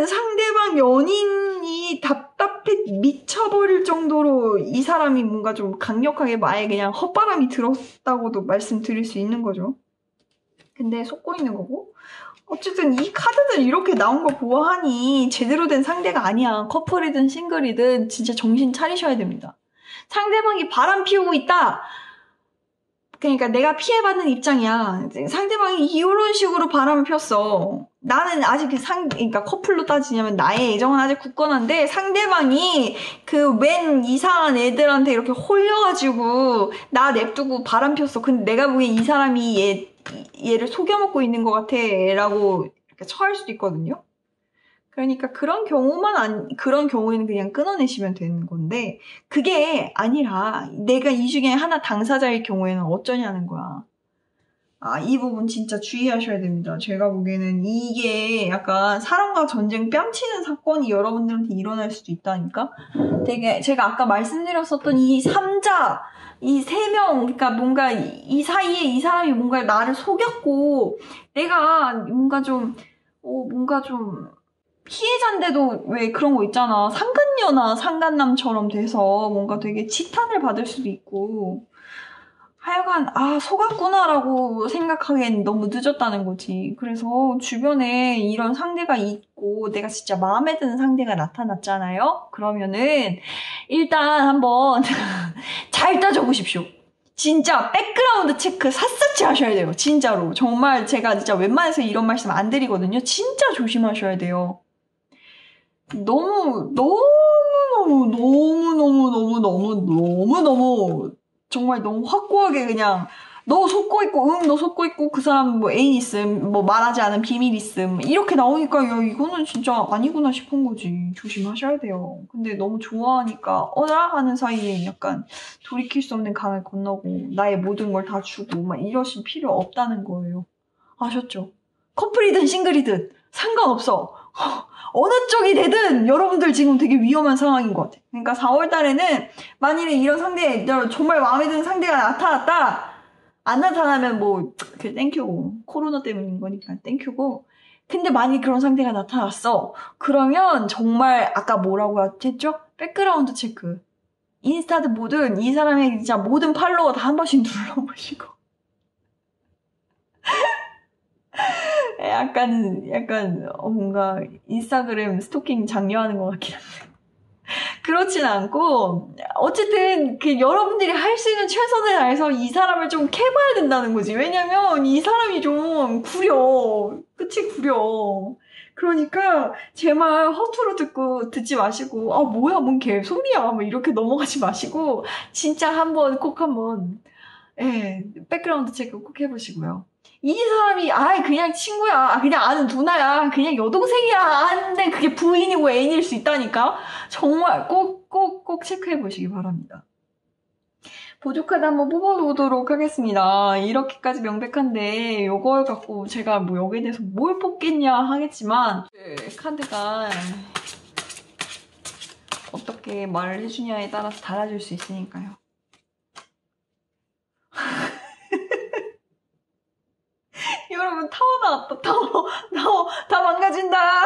Speaker 1: 상대방 연인이 답답해 미쳐버릴 정도로 이 사람이 뭔가 좀 강력하게 아예 그냥 헛바람이 들었다고도 말씀드릴 수 있는 거죠. 근데 속고 있는 거고. 어쨌든 이 카드들 이렇게 나온 거 보아하니 제대로 된 상대가 아니야. 커플이든 싱글이든 진짜 정신 차리셔야 됩니다. 상대방이 바람 피우고 있다. 그러니까 내가 피해받는 입장이야. 상대방이 이런 식으로 바람을 폈어. 나는 아직 그러니까 커플로 따지냐면 나의 애정은 아직 굳건한데 상대방이 그 웬 이상한 애들한테 이렇게 홀려가지고 나 냅두고 바람 폈어. 근데 내가 보기엔 이 사람이 얘를 속여먹고 있는 것 같아 라고 이렇게 처할 수도 있거든요. 그러니까 그런 경우에는 그냥 끊어내시면 되는 건데 그게 아니라 내가 이 중에 하나 당사자일 경우에는 어쩌냐는 거야. 이 부분 진짜 주의하셔야 됩니다. 제가 보기에는 이게 약간 사람과 전쟁 뺨치는 사건이 여러분들한테 일어날 수도 있다니까. 되게 제가 아까 말씀드렸었던 이 3자 이 3명, 그러니까 뭔가 이 사이에 이 사람이 뭔가 나를 속였고 내가 뭔가 좀 피해자인데도 왜 그런 거 있잖아. 상간녀나 상간남처럼 돼서 뭔가 되게 치탄을 받을 수도 있고 하여간 속았구나라고 생각하기엔 너무 늦었다는 거지. 그래서 주변에 이런 상대가 있고 내가 진짜 마음에 드는 상대가 나타났잖아요. 그러면은 일단 한번 잘 따져보십시오. 진짜 백그라운드 체크 샅샅이 하셔야 돼요. 진짜로. 정말 제가 진짜 웬만해서 이런 말씀 안 드리거든요. 진짜 조심하셔야 돼요. 너무 정말 너무 확고하게 그냥 너 속고 있고 너 속고 있고 그 사람 뭐 애인 있음 뭐 말하지 않은 비밀 있음 이렇게 나오니까 야 이거는 진짜 아니구나 싶은 거지. 조심하셔야 돼요. 근데 너무 좋아하니까 어나가는 사이에 약간 돌이킬 수 없는 강을 건너고 나의 모든 걸 다 주고 막 이러실 필요 없다는 거예요. 아셨죠? 커플이든 싱글이든 상관없어. 어느 쪽이 되든 여러분들 지금 되게 위험한 상황인 것 같아. 그러니까 4월 달에는 만일에 이런 상대, 정말 마음에 드는 상대가 나타났다. 안 나타나면 뭐, 땡큐고. 코로나 때문인 거니까 땡큐고. 근데 만일 그런 상대가 나타났어. 그러면 정말 아까 뭐라고 했죠? 백그라운드 체크. 인스타든 뭐든 이 사람의 진짜 모든 팔로워 다 한 번씩 눌러보시고. 약간 뭔가 인스타그램 스토킹 장려하는 것 같긴 한데 그렇진 않고 어쨌든 여러분들이 할 수 있는 최선을 다해서 이 사람을 좀 캐봐야 된다는 거지. 왜냐면 이 사람이 좀 구려. 끝이 구려. 그러니까 제 말 허투루 듣지 마시고 뭐야 뭔 개소리야 뭐 이렇게 넘어가지 마시고 진짜 꼭 한번 백그라운드 체크 꼭 해보시고요. 이 사람이 그냥 친구야 그냥 아는 누나야 그냥 여동생이야 하는데 그게 부인이고 애인일 수 있다니까. 정말 꼭 체크해 보시기 바랍니다. 보조카드 한번 뽑아보도록 하겠습니다. 이렇게까지 명백한데 이걸 갖고 제가 뭐 여기에 대해서 뭘 뽑겠냐 하겠지만 카드가 어떻게 말을 해주냐에 따라서 달라질 수 있으니까요. 여러분 타워 나왔다. 타워 다 망가진다.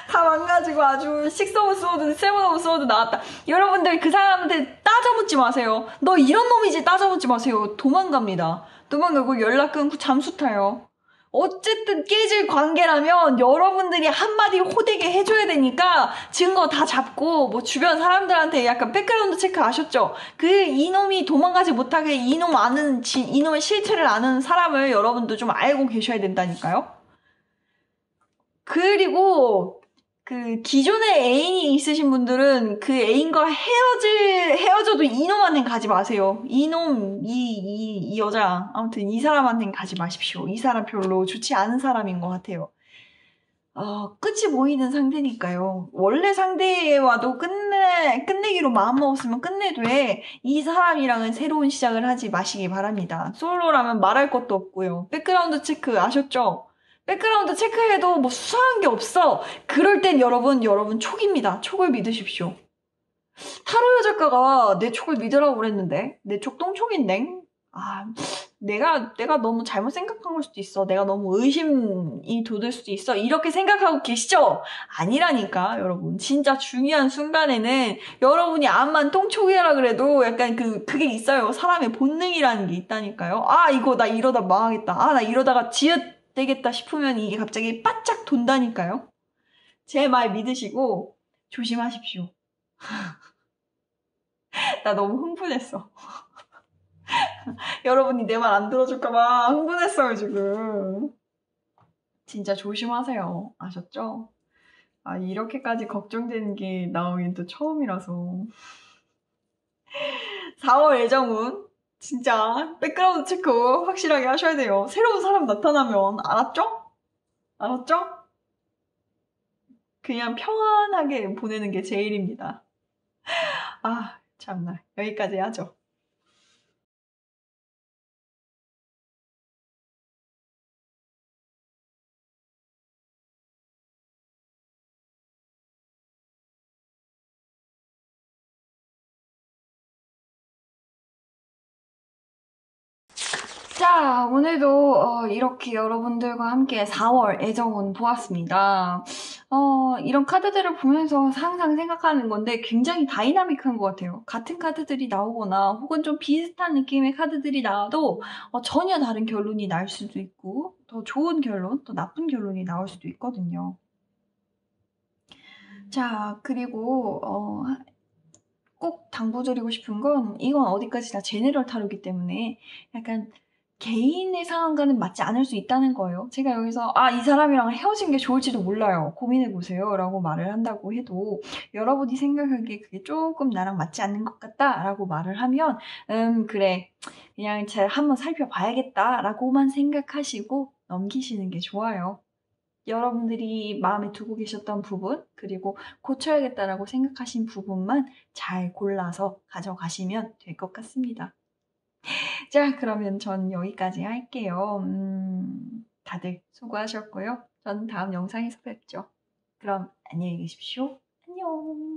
Speaker 1: 다 망가지고 아주 6 오브 스워드 7 오브 스워드 나왔다. 여러분들 그 사람한테 따져묻지 마세요. 너 이런 놈이지 따져묻지 마세요. 도망갑니다. 도망가고 연락 끊고 잠수 타요. 어쨌든 깨질 관계라면 여러분들이 한마디 호되게 해줘야 되니까 증거 다 잡고 뭐 주변 사람들한테 약간 백그라운드 체크 아셨죠? 이놈이 도망가지 못하게 이놈의 실체를 아는 사람을 여러분도 좀 알고 계셔야 된다니까요. 그리고 기존에 애인이 있으신 분들은 그 애인과 헤어져도 이놈한테는 가지 마세요. 이 여자, 아무튼 이 사람한테는 가지 마십시오. 이 사람 별로 좋지 않은 사람인 것 같아요. 끝이 보이는 상태니까요. 원래 상대와도 끝내기로 마음먹었으면 끝내도 해. 이 사람이랑은 새로운 시작을 하지 마시기 바랍니다. 솔로라면 말할 것도 없고요. 백그라운드 체크 아셨죠? 백그라운드 체크해도 뭐 수상한 게 없어. 그럴 땐 여러분 촉입니다. 촉을 믿으십시오. 타로요 작가가 내 촉을 믿으라고 그랬는데 내 촉 똥촉인데 내가 너무 잘못 생각한 걸 수도 있어. 내가 너무 의심이 돋을 수도 있어. 이렇게 생각하고 계시죠? 아니라니까, 여러분. 진짜 중요한 순간에는 여러분이 암만 똥촉이라 그래도 약간 그게 있어요. 사람의 본능이라는 게 있다니까요. 이거 나 이러다 망하겠다. 나 이러다가 지읒되겠다 싶으면 이게 갑자기 바짝 돈다니까요. 제 말 믿으시고 조심하십시오. 나 너무 흥분했어. 여러분이 내 말 안 들어줄까봐 흥분했어요, 지금. 진짜 조심하세요. 아셨죠? 이렇게까지 걱정되는 게 나오긴 또 처음이라서. 4월 애정운 진짜 백그라운드 체크 확실하게 하셔야 돼요. 새로운 사람 나타나면 알았죠? 알았죠? 그냥 평안하게 보내는 게 제일입니다. 참나. 여기까지 하죠. 자, 오늘도 이렇게 여러분들과 함께 4월 애정운 보았습니다. 이런 카드들을 보면서 항상 생각하는 건데 굉장히 다이나믹한 것 같아요. 같은 카드들이 나오거나 혹은 좀 비슷한 느낌의 카드들이 나와도 전혀 다른 결론이 날 수도 있고 더 좋은 결론, 더 나쁜 결론이 나올 수도 있거든요. 자, 그리고 꼭 당부드리고 싶은 건 이건 어디까지나 제네럴 타로이기 때문에 약간 개인의 상황과는 맞지 않을 수 있다는 거예요. 제가 여기서 이 사람이랑 헤어진 게 좋을지도 몰라요. 고민해보세요. 라고 말을 한다고 해도 여러분이 생각하기에 그게 조금 나랑 맞지 않는 것 같다 라고 말을 하면 그래. 그냥 잘 한번 살펴봐야겠다 라고만 생각하시고 넘기시는 게 좋아요. 여러분들이 마음에 두고 계셨던 부분 그리고 고쳐야겠다라고 생각하신 부분만 잘 골라서 가져가시면 될 것 같습니다. 자, 그러면 전 여기까지 할게요. 다들 수고하셨고요. 전 다음 영상에서 뵙죠. 그럼 안녕히 계십시오. 안녕.